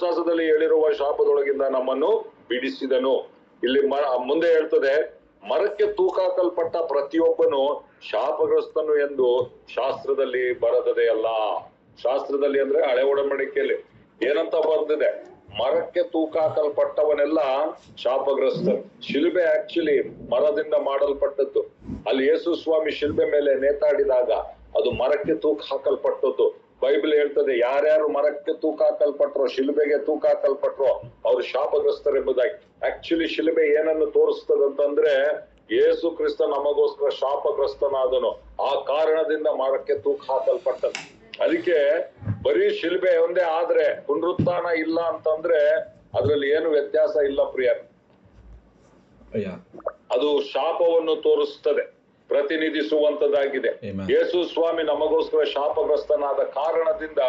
ಧರ್ಮಶಾಸ್ತ್ರದಲ್ಲಿ ಹೇಳಿರುವ ಶಾಪದೊಳಗಿಂದ ನಮ್ಮನ್ನು ಬಿಡಿಸಿದನು. ಇಲ್ಲಿ ಮುಂದೆ ಹೇಳ್ತದೆ, ಮರಕ್ಕೆ ತೂಕ ಹಾಕಲ್ಪಟ್ಟ ಪ್ರತಿಯೊಬ್ಬನು ಶಾಪಗ್ರಸ್ತನು ಎಂದು ಶಾಸ್ತ್ರದಲ್ಲಿ ಬರೆದದೆ ಅಲ್ಲ. ಶಾಸ್ತ್ರದಲ್ಲಿ ಅಂದ್ರೆ ಹಳೆ ಒಡಂಬಡಿಕೆಯಲ್ಲಿ ಏನಂತ ಬರ್ದಿದೆ? ಮರಕ್ಕೆ ತೂಕ ಹಾಕಲ್ಪಟ್ಟವನೆಲ್ಲ ಶಾಪಗ್ರಸ್ತ. ಶಿಲ್ಬೆ ಆಕ್ಚುಲಿ ಮರದಿಂದ ಮಾಡಲ್ಪಟ್ಟದ್ದು. ಅಲ್ಲಿ ಯೇಸು ಸ್ವಾಮಿ ಶಿಲ್ಬೆ ಮೇಲೆ ನೇತಾಡಿದಾಗ ಅದು ಮರಕ್ಕೆ ತೂಕ ಹಾಕಲ್ಪಟ್ಟದ್ದು. ಬೈಬಲ್ ಹೇಳ್ತದೆ, ಯಾರ್ಯಾರು ಮರಕ್ಕೆ ತೂಕ ಹಾಕಲ್ಪಟ್ರೋ, ಶಿಲ್ಬೆಗೆ ತೂಕ ಹಾಕಲ್ಪಟ್ರೋ ಅವ್ರು ಶಾಪಗ್ರಸ್ತರೆಂಬುದಾಗಿ. ಆಕ್ಚುಲಿ ಶಿಲ್ಬೆ ಏನನ್ನು ತೋರಿಸ್ತದಂತಂದ್ರೆ, ಯೇಸು ಕ್ರಿಸ್ತ ನಮಗೋಸ್ಕರ ಶಾಪಗ್ರಸ್ತನಾದನು, ಆ ಕಾರಣದಿಂದ ಮರಕ್ಕೆ ತೂಕ ಹಾಕಲ್ಪಟ್ಟದ್ದು. ಅದಕ್ಕೆ ಬರೀ ಶಿಲ್ಬೆ ಒಂದೇ ಆದ್ರೆ ಪುನರುತ್ಥಾನ ಇಲ್ಲ ಅಂತಂದ್ರೆ ಅದ್ರಲ್ಲಿ ಏನು ವ್ಯತ್ಯಾಸ ಇಲ್ಲ ಪ್ರಿಯ. ಅದು ಶಾಪವನ್ನು ತೋರಿಸ್ತದೆ, ಪ್ರತಿನಿಧಿಸುವಂತದ್ದಾಗಿದೆ. ಯೇಸು ಸ್ವಾಮಿ ನಮಗೋಸ್ಕರ ಶಾಪಗ್ರಸ್ತನಾದ ಕಾರಣದಿಂದ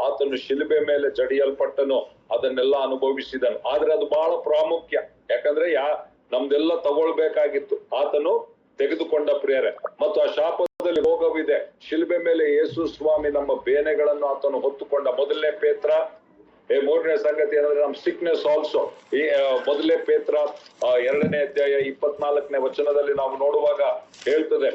ಆತನು ಶಿಲುಬೆ ಮೇಲೆ ಜಡಿಯಲ್ಪಟ್ಟನು, ಅದನ್ನೆಲ್ಲ ಅನುಭವಿಸಿದನು. ಆದ್ರೆ ಅದು ಬಹಳ ಪ್ರಾಮುಖ್ಯ, ಯಾಕಂದ್ರೆ ನಮ್ದೆಲ್ಲ ತಗೊಳ್ಬೇಕಾಗಿತ್ತು, ಆತನು ತೆಗೆದುಕೊಂಡ ಪ್ರಿಯರೇ. ಮತ್ತು ಆ ಶಾಪದಲ್ಲಿ ರೋಗವಿದೆ. ಶಿಲುಬೆ ಮೇಲೆ ಯೇಸು ಸ್ವಾಮಿ ನಮ್ಮ ಬೇನೆಗಳನ್ನು ಆತನು ಹೊತ್ತುಕೊಂಡ. ಮೊದಲನೇ ಪೇತ್ರ 3ನೇ ಸಂಗತಿ ಏನಂದ್ರೆ ನಮ್ ಸಿಕ್ನೆಸ್ ಆಲ್ಸೋ. ಈ ಮೊದಲನೇ ಪೇತ್ರ 2ನೇ ಅಧ್ಯಾಯ 24ನೇ ವಚನದಲ್ಲಿ ನಾವು ನೋಡುವಾಗ ಹೇಳ್ತದೆ,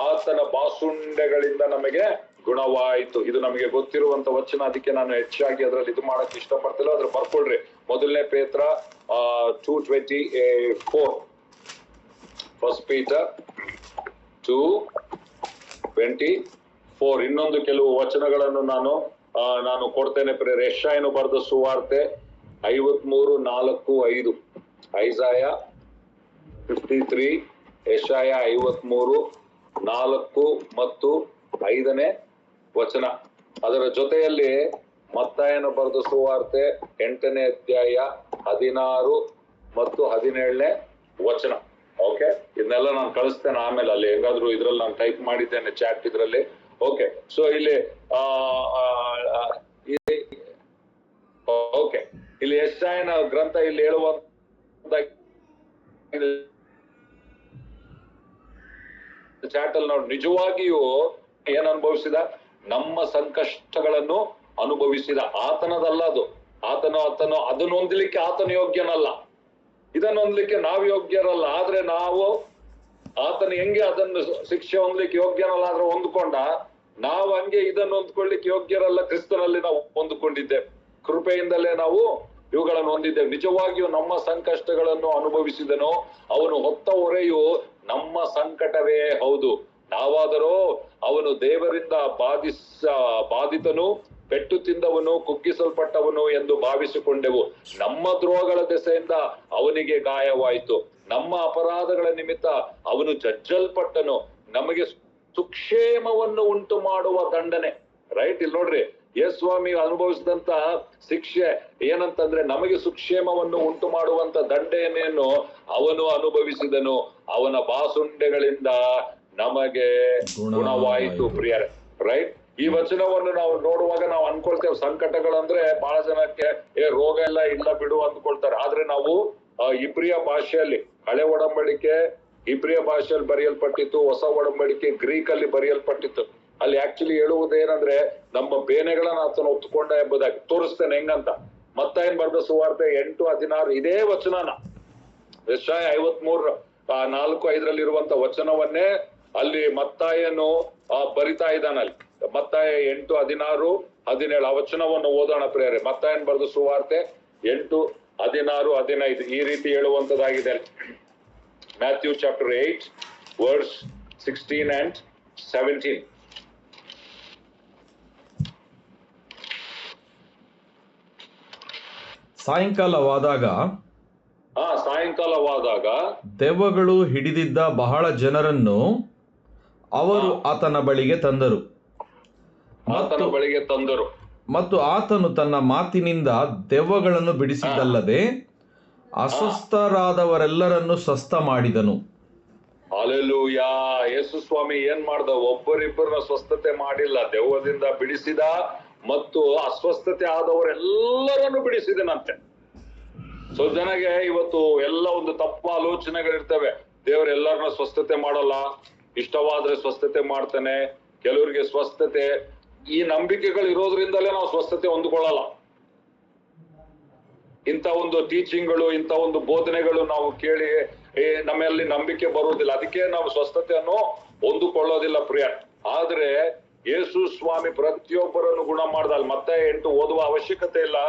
ಆತನ ಬಾಸುಂಡೆಗಳಿಂದ ನಮಗೆ ಗುಣವಾಯಿತು. ಇದು ನಮಗೆ ಗೊತ್ತಿರುವಂತ ವಚನ, ಅದಕ್ಕೆ ನಾನು ಹೆಚ್ಚಾಗಿ ಅದ್ರಲ್ಲಿ ಇದು ಮಾಡಕ್ ಇಷ್ಟಪಡ್ತಿಲ್ಲ, ಅದ್ರ ಬರ್ಕೊಳ್ರಿ. ಮೊದಲನೇ ಪೇತ್ರ 2:24, ಫಸ್ಟ್ ಪೀಟರ್ 2:24. ಇನ್ನೊಂದು ಕೆಲವು ವಚನಗಳನ್ನು ನಾನು ಕೊಡ್ತೇನೆ ಪ್ರಿಯರೇ. ಯೆಶಾಯನು ಬರೆದ ಸುವಾರ್ತೆ 53:4-5, ಐಸಾಯ 53, ಯೆಶಾಯ 53:4 ಮತ್ತು 5ನೇ ವಚನ. ಅದರ ಜೊತೆಯಲ್ಲಿ ಮತ್ತಾಯನು ಬರೆದ ಸುವಾರ್ತೆ 8ನೇ ಅಧ್ಯಾಯ 16 ಮತ್ತು 17ನೇ ವಚನ. ಓಕೆ, ಇದನ್ನೆಲ್ಲ ನಾನು ಕಳಿಸ್ತೇನೆ ಆಮೇಲೆ. ಅಲ್ಲಿ ಹೆಂಗಾದ್ರು ಇದ್ರಲ್ಲಿ ನಾನು ಟೈಪ್ ಮಾಡಿದ್ದೇನೆ ಚಾಟ್ ಇದ್ರಲ್ಲಿ. ಓಕೆ, ಸೊ ಇಲ್ಲಿ ಇಲ್ಲಿ ಯೆಶಾಯನ ಗ್ರಂಥ ಇಲ್ಲಿ ಹೇಳುವಂತ ಚಾಟ್ ಅಲ್ಲಿ ನೋಡಿ, ನಿಜವಾಗಿಯೂ ಏನ್ ಅನುಭವಿಸಿದ? ನಮ್ಮ ಸಂಕಷ್ಟಗಳನ್ನು ಅನುಭವಿಸಿದ. ಆತನದಲ್ಲ ಅದು. ಆತನು ಅದನ್ನು ಹೊಂದಲಿಕ್ಕೆ ಆತನು ಯೋಗ್ಯನಲ್ಲ, ಇದನ್ನು ಹೊಂದಲಿಕ್ಕೆ ನಾವು ಯೋಗ್ಯರಲ್ಲ. ಆದ್ರೆ ನಾವು ಆತನು ಹೆಂಗೆ ಅದನ್ನು ಶಿಕ್ಷೆ ಹೊಂದಲಿಕ್ಕೆ ಯೋಗ್ಯನಲ್ಲ ಆದ್ರೆ ಹೊಂದ್ಕೊಂಡ, ನಾವು ಹಂಗೆ ಇದನ್ನು ಹೊಂದ್ಕೊಳ್ಳಿಕ್ಕೆ ಯೋಗ್ಯರಲ್ಲ. ಕ್ರಿಸ್ತನಲ್ಲಿ ನಾವು ಹೊಂದಿಕೊಂಡಿದ್ದೇವೆ, ಕೃಪೆಯಿಂದಲೇ ನಾವು ಇವುಗಳನ್ನು ಹೊಂದಿದ್ದೇವೆ. ನಿಜವಾಗಿಯೂ ನಮ್ಮ ಸಂಕಷ್ಟಗಳನ್ನು ಅನುಭವಿಸಿದನು, ಅವನು ಹೊತ್ತ ಹೊರೆಯು ನಮ್ಮ ಸಂಕಟವೇ ಹೌದು. ನಾವಾದರೂ ಅವನು ದೇವರಿಂದ ಬಾಧಿತನು, ಪೆಟ್ಟು ತಿಂದವನು, ಕುಗ್ಗಿಸಲ್ಪಟ್ಟವನು ಎಂದು ಭಾವಿಸಿಕೊಂಡೆವು. ನಮ್ಮ ದ್ರೋಹಗಳ ದೆಸೆಯಿಂದ ಅವನಿಗೆ ಗಾಯವಾಯಿತು, ನಮ್ಮ ಅಪರಾಧಗಳ ನಿಮಿತ್ತ ಅವನು ಜಜ್ಜಲ್ಪಟ್ಟನು, ನಮಗೆ ಸುಕ್ಷೇಮವನ್ನು ಉಂಟು ಮಾಡುವ ದಂಡನೆ. ರೈಟ್, ಇಲ್ಲಿ ನೋಡ್ರಿ, ಯೇಸು ಸ್ವಾಮಿ ಅನುಭವಿಸಿದಂತ ಶಿಕ್ಷೆ ಏನಂತಂದ್ರೆ ನಮಗೆ ಸುಕ್ಷೇಮವನ್ನು ಉಂಟು ಮಾಡುವಂತ ದಂಡನೆಯನ್ನು ಅವನು ಅನುಭವಿಸಿದನು, ಅವನ ಬಾಸುಂಡೆಗಳಿಂದ ನಮಗೆ ಗುಣವಾಯಿತು ಪ್ರಿಯರೇ. ರೈಟ್, ಈ ವಚನವನ್ನು ನಾವು ನೋಡುವಾಗ ನಾವು ಅನ್ಕೊಳ್ತೇವೆ ಸಂಕಟಗಳಂದ್ರೆ ಬಹಳ ಜನಕ್ಕೆ ರೋಗ ಎಲ್ಲ ಇಲ್ಲ ಬಿಡು ಅಂದ್ಕೊಳ್ತಾರೆ. ಆದ್ರೆ ನಾವು ಇಬ್ರಿಯ ಭಾಷೆಯಲ್ಲಿ, ಹಳೆ ಒಡಂಬಡಿಕೆ ಇಬ್ರಿಯ ಭಾಷೆಯಲ್ಲಿ ಬರೆಯಲ್ಪಟ್ಟಿತ್ತು, ಹೊಸ ಒಡಂಬಡಿಕೆ ಗ್ರೀಕ್ ಅಲ್ಲಿ ಬರೆಯಲ್ಪಟ್ಟಿತ್ತು. ಅಲ್ಲಿ ಆಕ್ಚುಲಿ ಹೇಳುವುದೇನಂದ್ರೆ ನಮ್ಮ ಬೇನೆಗಳನ್ನ ಆತನು ಹೊತ್ತುಕೊಂಡ ಎಂಬುದಾಗಿ ತೋರಿಸ್ತೇನೆ ಹೆಂಗಂತ. ಮತ್ತಾಯನು ಬರೆದ ಸುವಾರ್ತೆ 8:16 ಇದೇ ವಚನನ, ಯೆಶಾಯ 53:4-5 ಇರುವಂತ ವಚನವನ್ನೇ ಅಲ್ಲಿ ಮತ್ತಾಯನು ಬರಿತಾ ಇದ್ದಾನಲ್ಲಿ. ಮತ್ತಾಯ 8:16-17 ಆ ವಚನವನ್ನು ಓದೋಣ ಪ್ರಿಯರೇ. ಮತ್ತಾಯನು ಬರೆದ ಸುವಾರ್ತೆ 8:16-15 ಈ ರೀತಿ ಹೇಳುವಂತದ್ದಾಗಿದೆ. Matthew chapter 8 verse 16 and 17. ಸಾಯಂಕಾಲವಾದಾಗ ದೆವ್ವಗಳು ಹಿಡಿದಿದ್ದ ಬಹಳ ಜನರನ್ನು ಅವರು ಆತನ ಬಳಿಗೆ ತಂದರು. ಮತ್ತು ಆತನು ತನ್ನ ಮಾತಿನಿಂದ ದೆವ್ವಗಳನ್ನು ಬಿಡಿಸಿದ್ದಲ್ಲದೆ ಅಸ್ವಸ್ಥರಾದವರೆಲ್ಲರನ್ನು ಸ್ವಸ್ಥ ಮಾಡಿದನು. ಹಲ್ಲೆಲೂಯಾ. ಯೇಸು ಸ್ವಾಮಿ ಏನ್ ಮಾಡ್ದ? ಒಬ್ಬರಿಬ್ಬರನ್ನ ಸ್ವಸ್ಥತೆ ಮಾಡಿಲ್ಲ, ದೆವ್ವದಿಂದ ಬಿಡಿಸಿದ ಮತ್ತು ಅಸ್ವಸ್ಥತೆ ಆದವರೆಲ್ಲರನ್ನು ಬಿಡಿಸಿದನಂತೆ. ಸೊ ಜನಗೆ ಇವತ್ತು ಎಲ್ಲ ಒಂದು ತಪ್ಪು ಆಲೋಚನೆಗಳಿರ್ತವೆ. ದೇವರೆಲ್ಲರನ್ನ ಸ್ವಸ್ಥತೆ ಮಾಡಲ್ಲ, ಇಷ್ಟವಾದ್ರೆ ಸ್ವಸ್ಥತೆ ಮಾಡ್ತಾನೆ, ಕೆಲವರಿಗೆ ಸ್ವಸ್ಥತೆ, ಈ ನಂಬಿಕೆಗಳು ಇರೋದ್ರಿಂದಲೇ ನಾವು ಸ್ವಸ್ಥತೆ ಹೊಂದ್ಕೊಳ್ಳಲ್ಲ. ಇಂಥ ಒಂದು ಟೀಚಿಂಗ್ಗಳು, ಇಂಥ ಒಂದು ಬೋಧನೆಗಳು ನಾವು ಕೇಳಿ ನಮ್ಮಲ್ಲಿ ನಂಬಿಕೆ ಬರುವುದಿಲ್ಲ. ಅದಕ್ಕೆ ನಾವು ಸ್ವಸ್ಥತೆಯನ್ನು ಹೊಂದಿಕೊಳ್ಳೋದಿಲ್ಲ ಪ್ರಿಯ. ಆದ್ರೆ ಯೇಸು ಸ್ವಾಮಿ ಪ್ರತಿಯೊಬ್ಬರನ್ನು ಗುಣ ಮಾಡ್ದ. ಅಲ್ಲಿ ಮತ್ತೆ 8 ಓದುವ ಅವಶ್ಯಕತೆ ಇಲ್ಲ.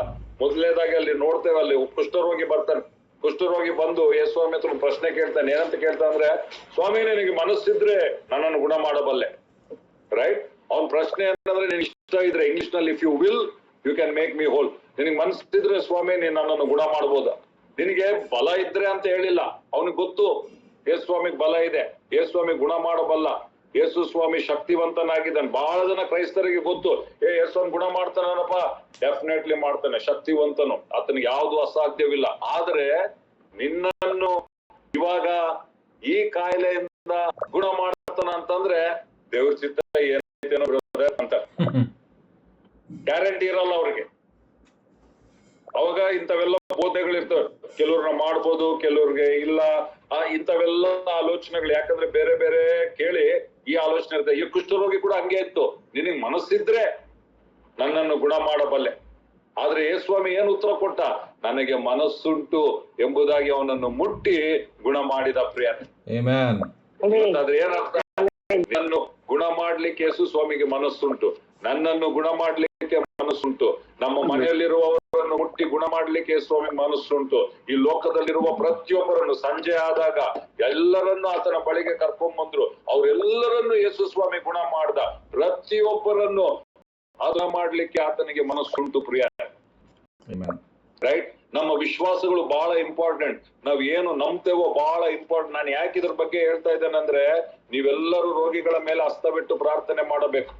ಮೊದಲನೇದಾಗಿ ಅಲ್ಲಿ ನೋಡ್ತೇವೆ, ಅಲ್ಲಿ ಕುಷ್ಠರೋಗಿ ಬರ್ತಾನೆ. ಕುಷ್ಠರೋಗಿ ಬಂದು ಯೇಸು ಸ್ವಾಮಿ ಹತ್ರ ಪ್ರಶ್ನೆ ಕೇಳ್ತಾನೆ. ಏನಂತ ಕೇಳ್ತಾನೆ ಅಂದ್ರೆ, ಸ್ವಾಮಿ ನಿನಗೆ ಮನಸ್ಸಿದ್ರೆ ನನ್ನನ್ನು ಗುಣ ಮಾಡಬಲ್ಲೆ. ರೈಟ್? ಅವ್ನ ಪ್ರಶ್ನೆ ಏನಂದ್ರೆ, ನಿನ್ ಇಷ್ಟ ಇದ್ರೆ, ಇಂಗ್ಲಿಷ್ ನಲ್ಲಿ if you will you can make me whole. ನಿನಗೆ ಮನಸ್ಸಿದ್ರೆ ಸ್ವಾಮಿ ನೀನ್ ನನ್ನನ್ನು ಗುಣ ಮಾಡಬಹುದ. ನಿನಗೆ ಬಲ ಇದ್ರೆ ಅಂತ ಹೇಳಿಲ್ಲ. ಅವನಿಗೆ ಗೊತ್ತು ಯೇಸು ಸ್ವಾಮಿಗೆ ಬಲ ಇದೆ, ಯೇಸು ಸ್ವಾಮಿ ಗುಣ ಮಾಡಬಲ್ಲ, ಯೇಸು ಸ್ವಾಮಿ ಶಕ್ತಿವಂತನಾಗಿದ್ದಾನೆ. ಬಹಳ ಜನ ಕ್ರೈಸ್ತರಿಗೆ ಗೊತ್ತು, ಯೇಸು ಸ್ವಾಮಿ ಗುಣ ಮಾಡ್ತಾನಪ್ಪ, ಡೆಫಿನೆಟ್ಲಿ ಮಾಡ್ತಾನೆ, ಶಕ್ತಿವಂತನು, ಆತನಿಗೆ ಯಾವುದು ಅಸಾಧ್ಯವಿಲ್ಲ. ಆದ್ರೆ ನಿನ್ನನ್ನು ಇವಾಗ ಈ ಕಾಯಿಲೆಯಿಂದ ಗುಣ ಮಾಡ್ತಾನ ಅಂತಂದ್ರೆ ದೇವ್ರ ಚಿತ್ತ ಏನೈತೇನೋ ಅಂತ ಗ್ಯಾರಂಟಿ ಇರಲ್ಲ ಅವ್ರಿಗೆ. ಅವಾಗ ಇಂಥವೆಲ್ಲ ಬೋಧನೆಗಳಿರ್ತವೆ. ಕೆಲವ್ರನ್ನ ಮಾಡ್ಬೋದು, ಕೆಲವ್ರಿಗೆ ಇಲ್ಲ. ಇಂಥವೆಲ್ಲ ಆಲೋಚನೆಗಳು, ಯಾಕಂದ್ರೆ ಬೇರೆ ಬೇರೆ ಕೇಳಿ ಈ ಆಲೋಚನೆ ಇರುತ್ತೆ. ಈ ಕುಷ್ಠರೋಗಿ ಕೂಡ ಹಂಗೆ ಇತ್ತು, ನಿನಗ್ ಮನಸ್ಸಿದ್ರೆ ನನ್ನನ್ನು ಗುಣ ಮಾಡಬಲ್ಲೆ. ಆದ್ರೆ ಯೇಸ್ವಾಮಿ ಏನ್ ಉತ್ತರ ಕೊಟ್ಟ? ನನಗೆ ಮನಸ್ಸುಂಟು ಎಂಬುದಾಗಿ ಅವನನ್ನು ಮುಟ್ಟಿ ಗುಣ ಮಾಡಿದ ಪ್ರಿಯ. ಅದ್ರ ಏನರ್ಥ? ನನ್ನನ್ನು ಗುಣ ಮಾಡ್ಲಿಕ್ಕೆ ಯೇಸು ಸ್ವಾಮಿಗೆ ಮನಸ್ಸುಂಟು, ನನ್ನನ್ನು ಗುಣ ಮಾಡ್ಲಿಕ್ಕೆ ಮನಸ್ಸುಂಟು, ನಮ್ಮ ಮನೆಯಲ್ಲಿರುವವರನ್ನು ಮುಟ್ಟಿ ಗುಣ ಮಾಡ್ಲಿಕ್ಕೆ ಸ್ವಾಮಿ ಮನಸ್ಸುಂಟು. ಈ ಲೋಕದಲ್ಲಿರುವ ಪ್ರತಿಯೊಬ್ಬರನ್ನು ಸಂಜೆ ಆದಾಗ ಎಲ್ಲರನ್ನು ಆತನ ಬಳಿಗೆ ಕರ್ಕೊಂಡ್ ಬಂದ್ರು. ಅವರೆಲ್ಲರನ್ನು ಯೇಸು ಸ್ವಾಮಿ ಗುಣ ಮಾಡ್ದ. ಪ್ರತಿಯೊಬ್ಬರನ್ನು ಗುಣ ಮಾಡ್ಲಿಕ್ಕೆ ಆತನಿಗೆ ಮನಸ್ಸುಂಟು ಪ್ರಿಯ. ರೈಟ್? ನಮ್ಮ ವಿಶ್ವಾಸಗಳು ಬಹಳ ಇಂಪಾರ್ಟೆಂಟ್. ನಾವ್ ಏನು ನಂಬ್ತೇವೋ ಬಹಳ ಇಂಪಾರ್ಟೆಂಟ್. ನಾನು ಯಾಕೆ ಇದ್ರ ಬಗ್ಗೆ ಹೇಳ್ತಾ ಇದ್ದೇನೆಂದ್ರೆ, ನೀವೆಲ್ಲರೂ ರೋಗಿಗಳ ಮೇಲೆ ಹಸ್ತವಿಟ್ಟು ಪ್ರಾರ್ಥನೆ ಮಾಡಬೇಕು.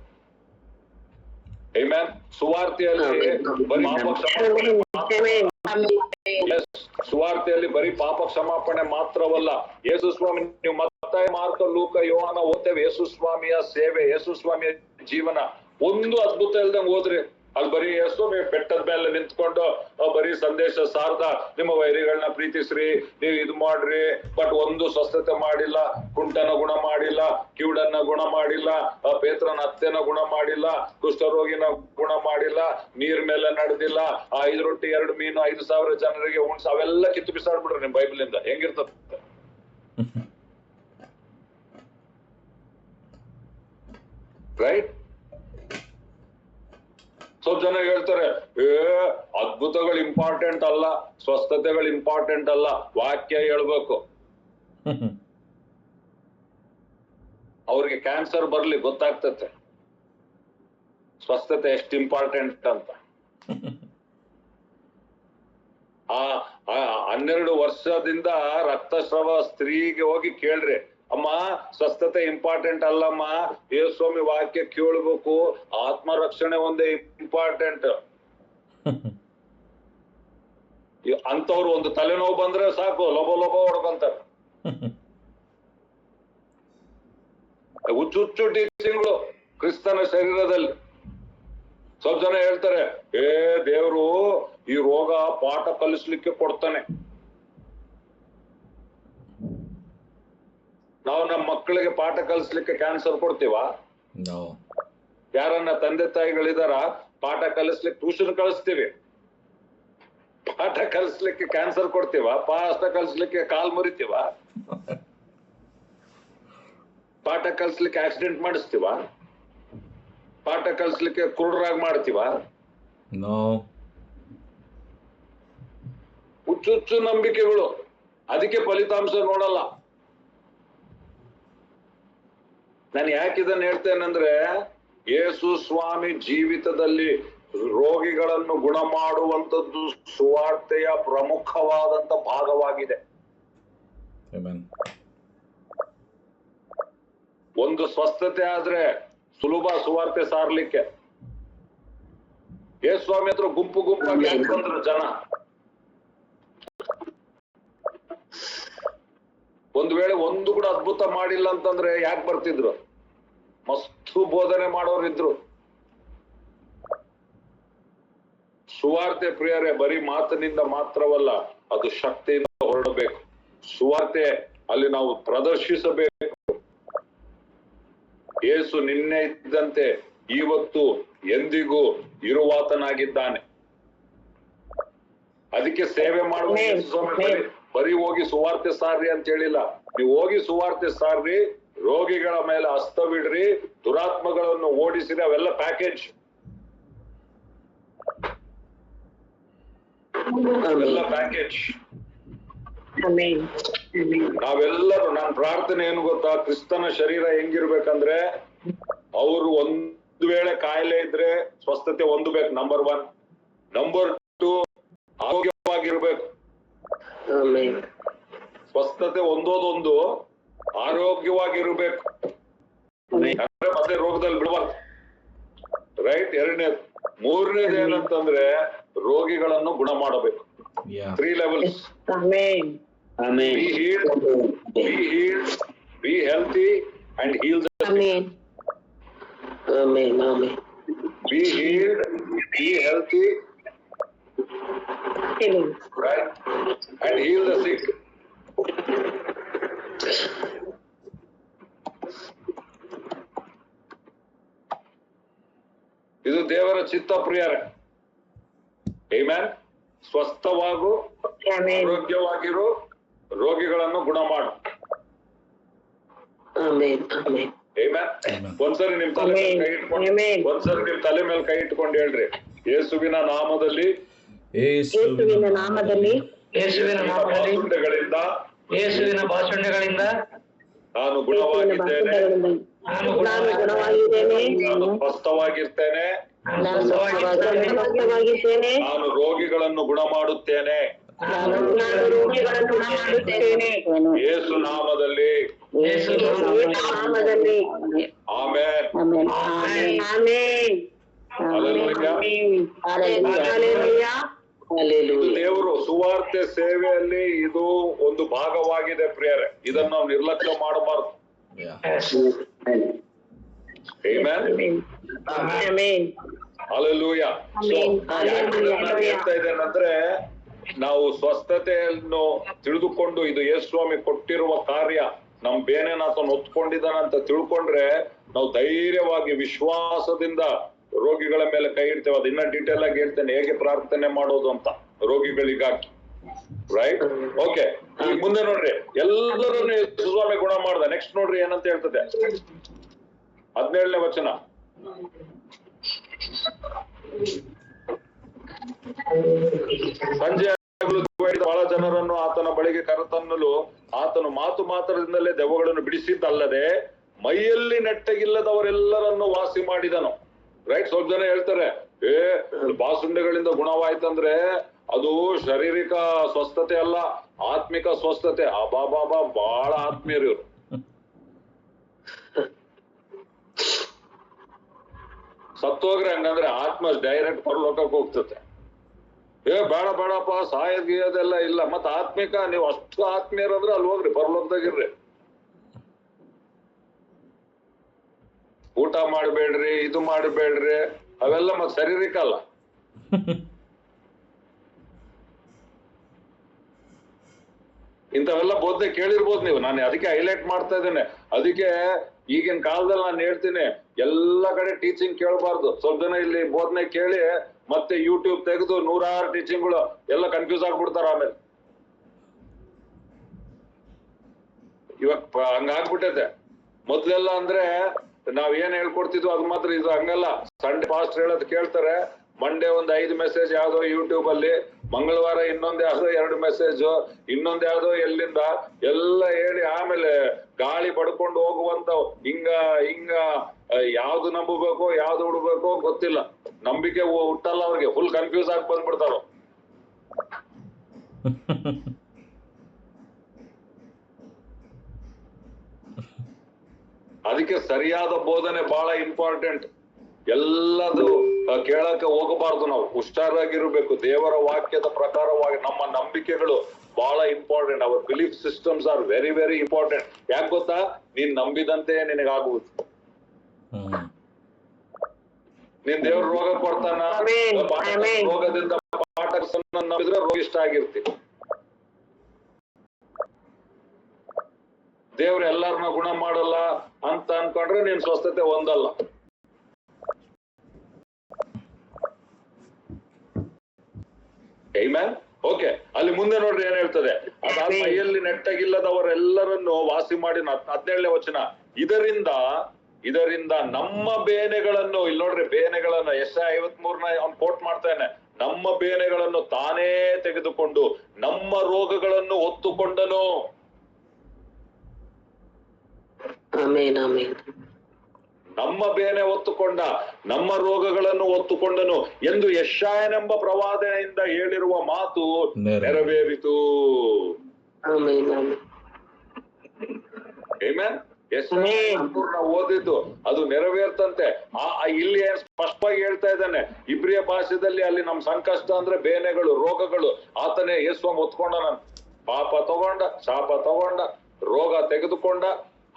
ಆಮೆನ್. ಸುವಾರ್ತೆಯಲ್ಲಿ ಬರೀ ಪಾಪ ಕ್ಷಮಾಪಣೆ ಮಾತ್ರವಲ್ಲ. ಯೇಸು ಸ್ವಾಮಿ, ನೀವು ಮತ್ತಾಯ, ಮಾರ್ಕ, ಲೂಕ, ಯೋಹಾನ ಓದ್ತೇವೆ. ಯೇಸು ಸ್ವಾಮಿಯ ಸೇವೆ, ಯೇಸು ಸ್ವಾಮಿಯ ಜೀವನ ಒಂದು ಅದ್ಭುತ ಇಲ್ದಂಗೆ ಹೋದ್ರಿ. ಅಲ್ಲಿ ಬರೀ ಯೇಸು ಬೆಟ್ಟದ ಮೇಲೆ ನಿಂತ್ಕೊಂಡು ಬರೀ ಸಂದೇಶ ಸಾರ್ದ, ನಿಮ್ಮ ವೈರಿಗಳನ್ನ ಪ್ರೀತಿಸ್ರಿ, ನೀವು ಇದು ಮಾಡ್ರಿ, ಬಟ್ ಒಂದು ಸ್ವಸ್ಥತೆ ಮಾಡಿಲ್ಲ. ಕುಂಟನ ಗುಣ ಮಾಡಿಲ್ಲ, ಕಿವುಡನ್ನ ಗುಣ ಮಾಡಿಲ್ಲ, ಪೇತ್ರನ ಅತ್ತೆನ ಗುಣ ಮಾಡಿಲ್ಲ, ಕುಷ್ಠರೋಗಿನ ಗುಣ ಮಾಡಿಲ್ಲ, ನೀರ್ ಮೇಲೆ ನಡೆದಿಲ್ಲ, 5 ರೊಟ್ಟಿ 2 ಮೀನು 5,000 ಜನರಿಗೆ ಉಣ್ಸ, ಅವೆಲ್ಲ ಕಿತ್ತು ಬಿಸಾಡ್ಬಿಡ್ರಿ ನಿಮ್ ಬೈಬಲ್ ಇಂದ. ಹೆಂಗಿರ್ತದ? ರೈಟ್? ಸ್ವಲ್ಪ ಜನ ಹೇಳ್ತಾರೆ, ಅದ್ಭುತಗಳು ಇಂಪಾರ್ಟೆಂಟ್ ಅಲ್ಲ, ಸ್ವಸ್ಥತೆಗಳು ಇಂಪಾರ್ಟೆಂಟ್ ಅಲ್ಲ, ವಾಕ್ಯ ಹೇಳ್ಬೇಕು. ಅವ್ರಿಗೆ ಕ್ಯಾನ್ಸರ್ ಬರ್ಲಿ ಗೊತ್ತಾಗ್ತತೆ ಸ್ವಸ್ಥತೆ ಎಷ್ಟು ಇಂಪಾರ್ಟೆಂಟ್ ಅಂತ. 12 ವರ್ಷದಿಂದ ರಕ್ತಸ್ರಾವ ಸ್ತ್ರೀಗೆ ಹೋಗಿ ಕೇಳ್ರಿ, ಅಮ್ಮ ಸ್ವಸ್ಥತೆ ಇಂಪಾರ್ಟೆಂಟ್ ಅಲ್ಲಮ್ಮ, ಯೇಸು ಸ್ವಾಮಿ ವಾಕ್ಯ ಕೇಳ್ಬೇಕು, ಆತ್ಮರಕ್ಷಣೆ ಒಂದೇ ಇಂಪಾರ್ಟೆಂಟ್. ಅಂತವ್ರು ಒಂದು ತಲೆನೋವು ಬಂದ್ರೆ ಸಾಕು, ಲೋಬ ಹೊಡ್ಕೊಂತಾರೆ. ಹುಚ್ಚು ಟೀಚಿಂಗ್ಗಳು ಕ್ರಿಸ್ತನ ಶರೀರದಲ್ಲಿ. ಸ್ವಲ್ಪ ಜನ ಹೇಳ್ತಾರೆ, ದೇವ್ರು ಈ ರೋಗ ಪಾಠ ಕಲಿಸ್ಲಿಕ್ಕೆ ಕೊಡ್ತಾನೆ. ನಾವು ನಮ್ಮ ಮಕ್ಕಳಿಗೆ ಪಾಠ ಕಲಿಸ್ಲಿಕ್ಕೆ ಕ್ಯಾನ್ಸರ್ ಕೊಡ್ತೀವ? ಯಾರನ್ನ ತಂದೆ ತಾಯಿಗಳಿದಾರ ಪಾಠ ಕಲಿಸ್ಲಿಕ್ಕೆ ಟ್ಯೂಷನ್ ಕಳಿಸ್ತೀವಿ. ಪಾಠ ಕಲಿಸ್ಲಿಕ್ಕೆ ಕ್ಯಾನ್ಸರ್ ಕೊಡ್ತೀವ? ಪಾಠ ಕಲಿಸ್ಲಿಕ್ಕೆ ಕಾಲ್ ಮುರಿತೀವ? ಪಾಠ ಕಲಿಸ್ಲಿಕ್ಕೆ ಆಕ್ಸಿಡೆಂಟ್ ಮಾಡಿಸ್ತೀವ? ಪಾಠ ಕಲಿಸ್ಲಿಕ್ಕೆ ಕುರುಡರಾಗಿ ಮಾಡ್ತೀವ? ಹುಚ್ಚುಚ್ಚು ನಂಬಿಕೆಗಳು. ಅದಕ್ಕೆ ಫಲಿತಾಂಶ ನೋಡಲ್ಲ. ನಾನು ಯಾಕಿದನ್ನು ಹೇಳ್ತೇನೆಂದ್ರೆ, ಯೇಸು ಸ್ವಾಮಿ ಜೀವಿತದಲ್ಲಿ ರೋಗಿಗಳನ್ನು ಗುಣ ಮಾಡುವಂತದ್ದು ಸುವಾರ್ತೆಯ ಪ್ರಮುಖವಾದಂತ ಭಾಗವಾಗಿದೆ. ಒಂದು ಸ್ವಸ್ಥತೆ ಆದ್ರೆ ಸುಲಭ ಸುವಾರ್ತೆ ಸಾರ್ಲಿಕ್ಕೆ. ಯೇಸು ಸ್ವಾಮಿ ಹತ್ರ ಗುಂಪು ಗುಂಪಾಗಿ ಯಾಕೆ ಬಂದ್ರು ಜನ? ಒಂದು ವೇಳೆ ಒಂದು ಕೂಡ ಅದ್ಭುತ ಮಾಡಿಲ್ಲ ಅಂತಂದ್ರೆ ಯಾಕೆ ಬರ್ತಿದ್ರು? ಮಸ್ತು ಬೋಧನೆ ಮಾಡೋರಿದ್ರು. ಸುವಾರ್ತೆ ಪ್ರಿಯರೇ ಬರೀ ಮಾತಿನಿಂದ ಮಾತ್ರವಲ್ಲ, ಅದು ಶಕ್ತಿಯಿಂದ ಹೊರಡಬೇಕು. ಸುವಾರ್ತೆ ಅಲ್ಲಿ ನಾವು ಪ್ರದರ್ಶಿಸಬೇಕು. ಯೇಸು ನಿನ್ನೆ ಇದ್ದಂತೆ ಇವತ್ತು ಎಂದಿಗೂ ಇರುವಾತನಾಗಿದ್ದಾನೆ. ಅದಕ್ಕೆ ಸೇವೆ ಮಾಡುವ ಯೇಸು ಸ್ವಾಮಿ ಬರೀ ಹೋಗಿ ಸುವಾರ್ತೆ ಸಾರ್ರಿ ಅಂತ ಹೇಳಿಲ್ಲ. ನೀವು ಹೋಗಿ ಸುವಾರ್ತೆ ಸಾರ್ರಿ, ರೋಗಿಗಳ ಮೇಲೆ ಹಸ್ತವಿಡ್ರಿ, ದುರಾತ್ಮಗಳನ್ನು ಓಡಿಸಿರಿ, ಅವೆಲ್ಲ ಪ್ಯಾಕೇಜ್. ಅವೆಲ್ಲ ಪ್ಯಾಕೇಜ್. ನಾವೆಲ್ಲರೂ, ನನ್ನ ಪ್ರಾರ್ಥನೆ ಏನು ಗೊತ್ತಾ, ಕ್ರಿಸ್ತನ ಶರೀರ ಹೆಂಗಿರ್ಬೇಕಂದ್ರೆ, ಅವರು ಒಂದು ವೇಳೆ ಕಾಯಿಲೆ ಇದ್ರೆ ಸ್ವಸ್ಥತೆ ಹೊಂದಬೇಕು, ನಂಬರ್ 1. ನಂಬರ್ 2, ಆರೋಗ್ಯವಾಗಿರ್ಬೇಕು. ಸ್ವಸ್ಥತೆ ಹೊಂದೋದೊಂದು, ಆರೋಗ್ಯವಾಗಿರ್ಬೇಕು. ಮತ್ತೆ ರೋಗದಲ್ಲಿ ಬಿಡಬಾರ್ದು. ರೈಟ್. 2ನೇದು. 3ನೇದು ಏನಂತಂದ್ರೆ ರೋಗಿಗಳನ್ನು ಗುಣ ಮಾಡಬೇಕು. 3 levels. Be healed, be healthy and heal the sick. Be healed, be healthy, right, and heal the sick. ಇದು ದೇವರ ಚಿತ್ತ ಪ್ರಿಯರೇ. ಆಮೆನ್. ಸ್ವಸ್ಥವಾಗು, ಆರೋಗ್ಯವಾಗಿರು, ರೋಗಿಗಳನ್ನು ಗುಣ ಮಾಡು. ಒಂದ್ಸರಿ ನಿಮ್ ತಲೆ ಮೇಲೆ ಕೈ ಇಟ್ಕೊಂಡು, ಒಂದ್ಸರಿ ನಿಮ್ ತಲೆ ಮೇಲೆ ಕೈ ಇಟ್ಕೊಂಡು ಹೇಳ್ರಿ, ಯೇಸುವಿನ ನಾಮದಲ್ಲಿ, ಯೇಸುವಿನ ನಾಮದಲ್ಲಿ, ಯೇಸುವಿನ ಭಾಷಣಗಳಿಂದ ನಾನು ಗುಣವಾಗಿದ್ದೇನೆ, ನಾನು ಸ್ವಸ್ಥವಾಗಿರ್ತೇನೆ, ನಾನು ರೋಗಿಗಳನ್ನು ಗುಣ ಮಾಡುತ್ತೇನೆ. ಯೇಸು ನಾಮದಲ್ಲಿ. ಆಮೆನ್. ದೇವರು ಸುವಾರ್ತೆ ಸೇವೆಯಲ್ಲಿ ಇದು ಒಂದು ಭಾಗವಾಗಿದೆ ಪ್ರಿಯರೇ. ಇದನ್ನು ನಾವು ನಿರ್ಲಕ್ಷ್ಯ ಮಾಡಬಾರ್ದು. ಹಲ್ಲೆಲೂಯಾ. ಹೇಳ್ತಾ ಇದ್ದೇನಂದ್ರೆ, ನಾವು ಸ್ವಸ್ಥತೆಯನ್ನು ತಿಳಿದುಕೊಂಡು ಇದು ಯೇಸು ಸ್ವಾಮಿ ಕೊಟ್ಟಿರುವ ಕಾರ್ಯ, ನಮ್ ಬೇನೆನಾತನು ಹೊತ್ಕೊಂಡಿದ್ದಾನಂತ ತಿಳ್ಕೊಂಡ್ರೆ ನಾವು ಧೈರ್ಯವಾಗಿ ವಿಶ್ವಾಸದಿಂದ ರೋಗಿಗಳ ಮೇಲೆ ಕೈ ಇಡ್ತೇವೆ. ಅದು ಇನ್ನ ಡೀಟೇಲ್ ಆಗಿ ಹೇಳ್ತೇನೆ ಹೇಗೆ ಪ್ರಾರ್ಥನೆ ಮಾಡೋದು ಅಂತ ರೋಗಿಗಳಿಗಾಗಿ. ರೈಟ್. ಓಕೆ. ಈಗ ಮುಂದೆ ನೋಡ್ರಿ, ಎಲ್ಲರನ್ನು ಯೇಸು ಸ್ವಾಮಿ ಗುಣ ಮಾಡ್ದ. ನೆಕ್ಸ್ಟ್ ನೋಡ್ರಿ ಏನಂತ ಹೇಳ್ತದೆ, 17ನೇ ವಚನ. ಸಂಜೆ ಬಹಳ ಜನರನ್ನು ಆತನ ಬಳಿಗೆ ಕರೆತನ್ನಲು ಆತನು ಮಾತು ಮಾತ್ರದಿಂದಲೇ ದೆವ್ವಗಳನ್ನು ಬಿಡಿಸಿದ್ದಲ್ಲದೆ ಮೈಯಲ್ಲಿ ನೆಟ್ಟಗಿಲ್ಲದವರೆಲ್ಲರನ್ನು ವಾಸಿ ಮಾಡಿದನು. ರೈಟ್. ಸ್ವಲ್ಪ ಜನ ಹೇಳ್ತಾರೆ, ಬಾಸುಂಡೆಗಳಿಂದ ಗುಣವಾಯ್ತಂದ್ರೆ ಅದು ಶಾರೀರಿಕ ಸ್ವಸ್ಥತೆ ಅಲ್ಲ, ಆತ್ಮಿಕ ಸ್ವಸ್ಥತೆ. ಅಬಾಬಾಬಾ, ಬಹಳ ಆತ್ಮೀಯರು ಇವರು. ಸತ್ತೋಗ್ರೆ ಹಂಗಂದ್ರೆ ಆತ್ಮ ಡೈರೆಕ್ಟ್ ಪರಲೋಕಕ್ಕೆ ಹೋಗ್ತದೆ. ಬೇಡ ಬೇಡಪ್ಪ, ಸಾಯೋದೆಲ್ಲ ಇಲ್ಲ. ಮತ್ತ ಆತ್ಮಿಕ, ನೀವು ಅಷ್ಟು ಆತ್ಮೀಯರಂದ್ರೆ ಅಲ್ಲಿ ಹೋಗ್ರಿ, ಪರಲೋಕದಾಗಿರ್ರಿ. ಊಟ ಮಾಡಬೇಡ್ರಿ, ಇದು ಮಾಡಬೇಡ್ರಿ, ಅವೆಲ್ಲ ಮತ್ ಶಾರೀರಿಕ ಅಲ್ಲ. ಇಂಥವೆಲ್ಲ ಬೋಧನೆ ಕೇಳಿರ್ಬೋದು ನೀವು. ನಾನು ಅದಕ್ಕೆ ಹೈಲೈಟ್ ಮಾಡ್ತಾ ಇದ್ದೇನೆ. ಅದಕ್ಕೆ ಈಗಿನ ಕಾಲದಲ್ಲಿ ನಾನು ಹೇಳ್ತೀನಿ, ಎಲ್ಲ ಕಡೆ ಟೀಚಿಂಗ್ ಕೇಳಬಾರ್ದು. ಸ್ವಲ್ಪ ಜನ ಇಲ್ಲಿ ಬೋಧನೆ ಕೇಳಿ ಮತ್ತೆ ಯೂಟ್ಯೂಬ್ ತೆಗೆದು 100 ಟೀಚಿಂಗ್ಗಳು ಎಲ್ಲ ಕನ್ಫ್ಯೂಸ್ ಆಗ್ಬಿಡ್ತಾರ. ಆಮೇಲೆ ಇವಾಗ ಹಂಗಾಗ್ಬಿಟ್ಟೈತೆ. ಮೊದ್ಲೆಲ್ಲ ಅಂದ್ರೆ ನಾವ್ ಏನ್ ಹೇಳ್ಕೊಡ್ತಿದ್ವು ಅದು ಮಾತ್ರ, ಇದು ಹಂಗಲ್ಲ. ಸಂಡೇ ಪಾಸ್ಟ್ ಹೇಳೋದು ಕೇಳ್ತಾರೆ, ಮಂಡೇ ಒಂದು 5 ಮೆಸೇಜ್ ಯಾವ್ದೋ ಯೂಟ್ಯೂಬ್ ಅಲ್ಲಿ, ಮಂಗಳವಾರ ಇನ್ನೊಂದ್ ಯಾವ್ದೋ 2 ಮೆಸೇಜ್, ಇನ್ನೊಂದ್ ಯಾವ್ದೋ ಎಲ್ಲಿಂದ ಎಲ್ಲ ಹೇಳಿ ಆಮೇಲೆ ಗಾಳಿ ಪಡ್ಕೊಂಡು ಹೋಗುವಂತ ಹಿಂಗ ಯಾವ್ದು ನಂಬಬೇಕು ಯಾವ್ದು ಹುಡ್ಬೇಕು ಗೊತ್ತಿಲ್ಲ. ನಂಬಿಕೆ ಹುಟ್ಟಲ್ಲ ಅವ್ರಿಗೆ. ಫುಲ್ ಕನ್ಫ್ಯೂಸ್ ಆಗಿ ಬಂದ್ಬಿಡ್ತಾರ. ಅದಕ್ಕೆ ಸರಿಯಾದ ಬೋಧನೆ ಬಹಳ ಇಂಪಾರ್ಟೆಂಟ್. ಎಲ್ಲದು ಕೇಳಕ್ಕೆ ಹೋಗಬಾರ್ದು. ನಾವು ಹುಷಾರಾಗಿರ್ಬೇಕು. ದೇವರ ವಾಕ್ಯದ ಪ್ರಕಾರವಾಗಿ ನಮ್ಮ ನಂಬಿಕೆಗಳು ಬಹಳ important. Hour belief systems are very very important. ಯಾಕೆ ಗೊತ್ತಾ? ನೀನ್ ನಂಬಿದಂತೆ ನಿನಗಾಗುವುದು. ನೀನ್ ದೇವ್ರ ರೋಗ ಕೊಡ್ತಾನ, ರೋಗದಿಂದ ನಂಬಿದ್ರೆ ರೋಗಿಷ್ಟ ಆಗಿರ್ತೀವಿ. ದೇವ್ರ ಎಲ್ಲಾರನ್ನ ಗುಣ ಮಾಡಲ್ಲ ಅಂತ ಅನ್ಕೊಂಡ್ರೆ ನೀನ್ ಸ್ವಸ್ಥತೆ ಹೊಂದಲ್ಲ. Amen. ಓಕೆ, ಅಲ್ಲಿ ಮುಂದೆ ನೋಡ್ರಿ ಏನ್ ಹೇಳ್ತದೆ, ಅದಾದ ಮೈಯಲ್ಲಿ ನೆಟ್ಟಗಿಲ್ಲದವರೆಲ್ಲರನ್ನು ವಾಸಿ ಮಾಡಿ 17ನೇ ವಚನ, ಇದರಿಂದ ನಮ್ಮ ಬೇನೆಗಳನ್ನು, ಇಲ್ಲಿ ನೋಡ್ರಿ ಬೇನೆಗಳನ್ನ ಯೆಶಾಯ 53ನ ಅವ್ನು ಕೋಟ್ ಮಾಡ್ತಾನೆ, ನಮ್ಮ ಬೇನೆಗಳನ್ನು ತಾನೇ ತೆಗೆದುಕೊಂಡು ನಮ್ಮ ರೋಗಗಳನ್ನು ಹೊತ್ತುಕೊಂಡನು. ನಮ್ಮ ಬೇನೆ ಹೊತ್ತುಕೊಂಡ, ನಮ್ಮ ರೋಗಗಳನ್ನು ಹೊತ್ತುಕೊಂಡನು ಎಂದು ಯೆಶಾಯನೆಂಬ ಪ್ರವಾದನೆಯಿಂದ ಹೇಳಿರುವ ಮಾತು ನೆರವೇರಿತು. ಆಮೆನ್. ಯೆಶಾಯ ಓದಿದ್ದು ಅದು ನೆರವೇರ್ತಂತೆ. ಇಲ್ಲಿ ಸ್ಪಷ್ಟವಾಗಿ ಹೇಳ್ತಾ ಇದ್ದಾನೆ ಇಬ್ರಿಯ ಭಾಷೆದಲ್ಲಿ, ಅಲ್ಲಿ ನಮ್ ಸಂಕಷ್ಟ ಅಂದ್ರೆ ಬೇನೆಗಳು, ರೋಗಗಳು ಆತನೇ ಯೇಸು ಹೊತ್ಕೊಂಡ. ಪಾಪ ತಗೊಂಡ, ಶಾಪ ತಗೊಂಡ, ರೋಗ ತೆಗೆದುಕೊಂಡ,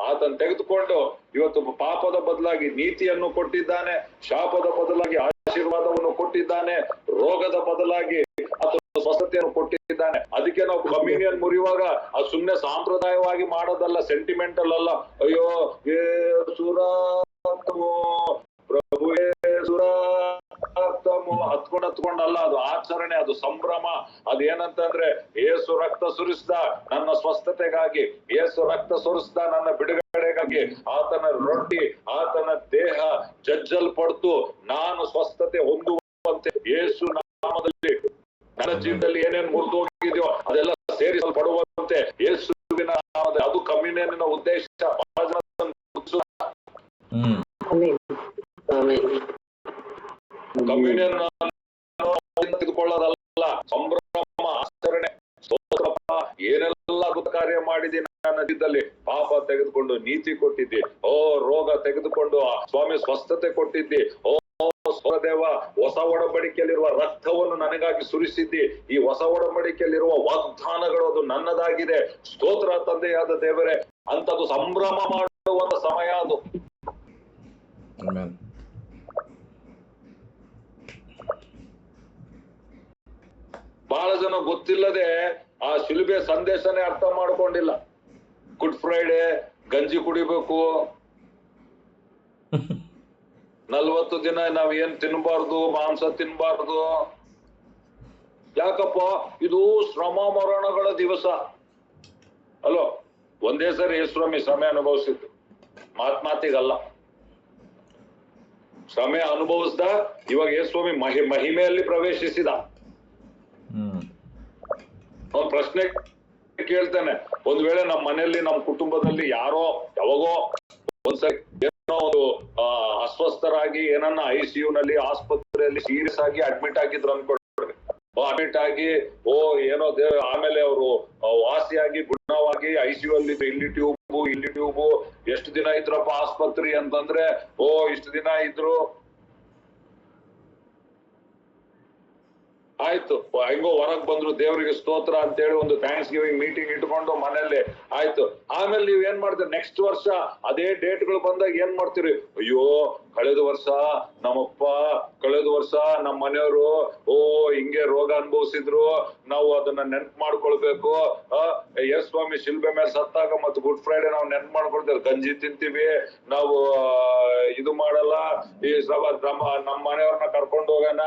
ಆತನ್ ತೆಗೆದುಕೊಂಡು ಇವತ್ತು ಪಾಪದ ಬದಲಾಗಿ ನೀತಿಯನ್ನು ಕೊಟ್ಟಿದ್ದಾನೆ, ಶಾಪದ ಬದಲಾಗಿ ಆಶೀರ್ವಾದವನ್ನು ಕೊಟ್ಟಿದ್ದಾನೆ, ರೋಗದ ಬದಲಾಗಿ ಆತನ ಸ್ವಸ್ಥತೆಯನ್ನು ಕೊಟ್ಟಿದ್ದಾನೆ. ಅದಕ್ಕೆ ನಾವು ಕಮ್ಯುನಿಯನ್ ಮುರಿಯುವಾಗ ಅದು ಸುಮ್ನೆ ಸಾಂಪ್ರದಾಯವಾಗಿ ಮಾಡೋದಲ್ಲ, ಸೆಂಟಿಮೆಂಟಲ್ ಅಲ್ಲ. ಅಯ್ಯೋ ಪ್ರಭು ಹತ್ಕೊಂಡಲ್ಲ, ಅದು ಆಚರಣೆ, ಅದು ಸಂಭ್ರಮ. ಅದೇನಂತಂದ್ರೆ ಏಸು ರಕ್ತ ಸುರಿಸ್ದ ನನ್ನ ಸ್ವಸ್ಥತೆಗಾಗಿ, ಏಸು ರಕ್ತ ಸುರಿಸ್ದ ನನ್ನ ಬಿಡುಗಡೆಗಾಗಿ, ಆತನ ರೊಟ್ಟಿ, ಆತನ ದೇಹ ಜಜ್ಜಲ್ಪಡ್ತು ನಾನು ಸ್ವಸ್ಥತೆ ಹೊಂದುವಂತೆ, ಏಸು ನಾಮದಲ್ಲಿ ನನ್ನ ಜೀವನದಲ್ಲಿ ಏನೇನ್ ಮುರಿದು ಹೋಗಿದೆಯೋ ಅದೆಲ್ಲ ಸೇರಿಸಲ್ಪಡುವಂತೆ ಯೇಸುವಿನ ನಾಮದಲ್ಲಿ. ಅದು ಕಮ್ಯುನಿಯನ್ನ ಉದ್ದೇಶ. ಕಮ್ಯುನಿಯನ್ ತೆಗೆದುಕೊಳ್ಳೋದಲ್ಲ, ಸಂಭ್ರಮ, ಆಚರಣೆ, ಸ್ತೋತ್ರಪ್ಪ, ಏನೆಲ್ಲ ಅದ್ಭುತ ಕಾರ್ಯ ಮಾಡಿದ್ದೀನಿ ನನ್ನ ಜೀವನದಲ್ಲಿ. ಪಾಪ ತೆಗೆದುಕೊಂಡು ನೀತಿ ಕೊಟ್ಟಿದ್ದಿ, ಓ ರೋಗ ತೆಗೆದುಕೊಂಡು ಸ್ವಾಮಿ ಸ್ವಸ್ಥತೆ ಕೊಟ್ಟಿದ್ದಿ, ಓ ದೇವ ಹೊಸ ಒಡಂಬಡಿಕೆಯಲ್ಲಿರುವ ರಕ್ತವನ್ನು ನನಗಾಗಿ ಸುರಿಸಿದ್ದಿ. ಈ ಹೊಸ ಒಡಂಬಡಿಕೆಯಲ್ಲಿರುವ ವಾಗ್ದಾನಗಳು ಅದು ನನ್ನದಾಗಿದೆ. ಸ್ತೋತ್ರ ತಂದೆಯಾದ ದೇವರೇ, ಅಂತದ್ದು ಸಂಭ್ರಮ ಮಾಡುವಂತ ಸಮಯ ಅದು. ಬಹಳ ಜನ ಗೊತ್ತಿಲ್ಲದೆ ಆ ಶಿಲುಬೆ ಸಂದೇಶನೇ ಅರ್ಥ ಮಾಡ್ಕೊಂಡಿಲ್ಲ. ಗುಡ್ ಫ್ರೈಡೆ ಗಂಜಿ ಕುಡಿಬೇಕು, 40 ದಿನ ನಾವ್ ಏನ್ ತಿನ್ಬಾರ್ದು, ಮಾಂಸ ತಿನ್ಬಾರ್ದು. ಯಾಕಪ್ಪ? ಇದು ಶ್ರಮ ಮರಣಗಳ ದಿವಸ ಅಲೋ. ಒಂದೇ ಸರಿ ಯೇಸುಸ್ವಾಮಿ ಶ್ರಮೆ ಅನುಭವಿಸಿದ್ದು, ಮಾತಿಗಲ್ಲ. ಶ್ರಮೆ ಅನುಭವಿಸ್ದ, ಇವಾಗ ಯೇಸುಸ್ವಾಮಿ ಮಹಿಮೆಯಲ್ಲಿ ಪ್ರವೇಶಿಸಿದ. ಅವ್ನು ಪ್ರಶ್ನೆ ಕೇಳ್ತಾನೆ, ಒಂದ್ ವೇಳೆ ನಮ್ಮ ಮನೆಯಲ್ಲಿ, ನಮ್ಮ ಕುಟುಂಬದಲ್ಲಿ ಯಾರೋ ಯಾವಾಗೋ ಒಂದ್ಸರಿ ಏನೋ ಒಂದು ಅಸ್ವಸ್ಥರಾಗಿ ಏನನ್ನ ICU ನಲ್ಲಿ, ಆಸ್ಪತ್ರೆಯಲ್ಲಿ ಸೀರಿಯಸ್ ಆಗಿ ಅಡ್ಮಿಟ್ ಆಗಿದ್ರು ಅನ್ಕೊಳ್ರಿ. ಅಡ್ಮಿಟ್ ಆಗಿ ಏನೋ ಆಮೇಲೆ ಅವರು ವಾಸಿಯಾಗಿ ಗುಣವಾಗಿ ICU ಅಲ್ಲಿ ಇಲ್ಲಿ ಟ್ಯೂಬು ಎಷ್ಟು ದಿನ ಇದ್ರಪ್ಪ ಆಸ್ಪತ್ರೆ ಅಂತಂದ್ರೆ, ಇಷ್ಟು ದಿನ ಇದ್ರು, ಆಯ್ತು ಹೆಂಗೋ ಹೊರಗ್ ಬಂದ್ರು, ದೇವರಿಗೆ ಸ್ತೋತ್ರ ಅಂತೇಳಿ ಒಂದು ಥ್ಯಾಂಕ್ಸ್ ಗಿವಿಂಗ್ ಮೀಟಿಂಗ್ ಇಟ್ಕೊಂಡು ಮನೆಯಲ್ಲಿ ಆಯ್ತು. ಆಮೇಲೆ ನೀವ್ ಏನ್ ಮಾಡ್ತೀರಿ, ನೆಕ್ಸ್ಟ್ ವರ್ಷ ಅದೇ ಡೇಟ್ಗಳು ಬಂದಾಗ ಏನ್ ಮಾಡ್ತೀರಿ, ಅಯ್ಯೋ ಕಳೆದ ವರ್ಷ ನಮ್ಮಪ್ಪ, ಕಳೆದ ವರ್ಷ ನಮ್ಮ ಮನೆಯವರು ಹಿಂಗೆ ರೋಗ ಅನುಭವಿಸಿದ್ರು, ನಾವು ಅದನ್ನ ನೆನ್ಪು ಮಾಡ್ಕೊಳ್ಬೇಕು. ಯೇಸುಸ್ವಾಮಿ ಶಿಲ್ಬೆ ಮೇಲೆ ಸತ್ತಾಗ ಮತ್ತು ಗುಡ್ ಫ್ರೈಡೆ ನಾವು ನೆನ್ಪು ಮಾಡ್ಕೊಳ್ತೇವೆ, ಗಂಜಿ ತಿಂತೀವಿ ನಾವು, ಇದು ಮಾಡಲ್ಲ. ಈ ನಮ್ಮ ಮನೆಯವ್ರನ್ನ ಕರ್ಕೊಂಡು ಹೋಗೋಣ,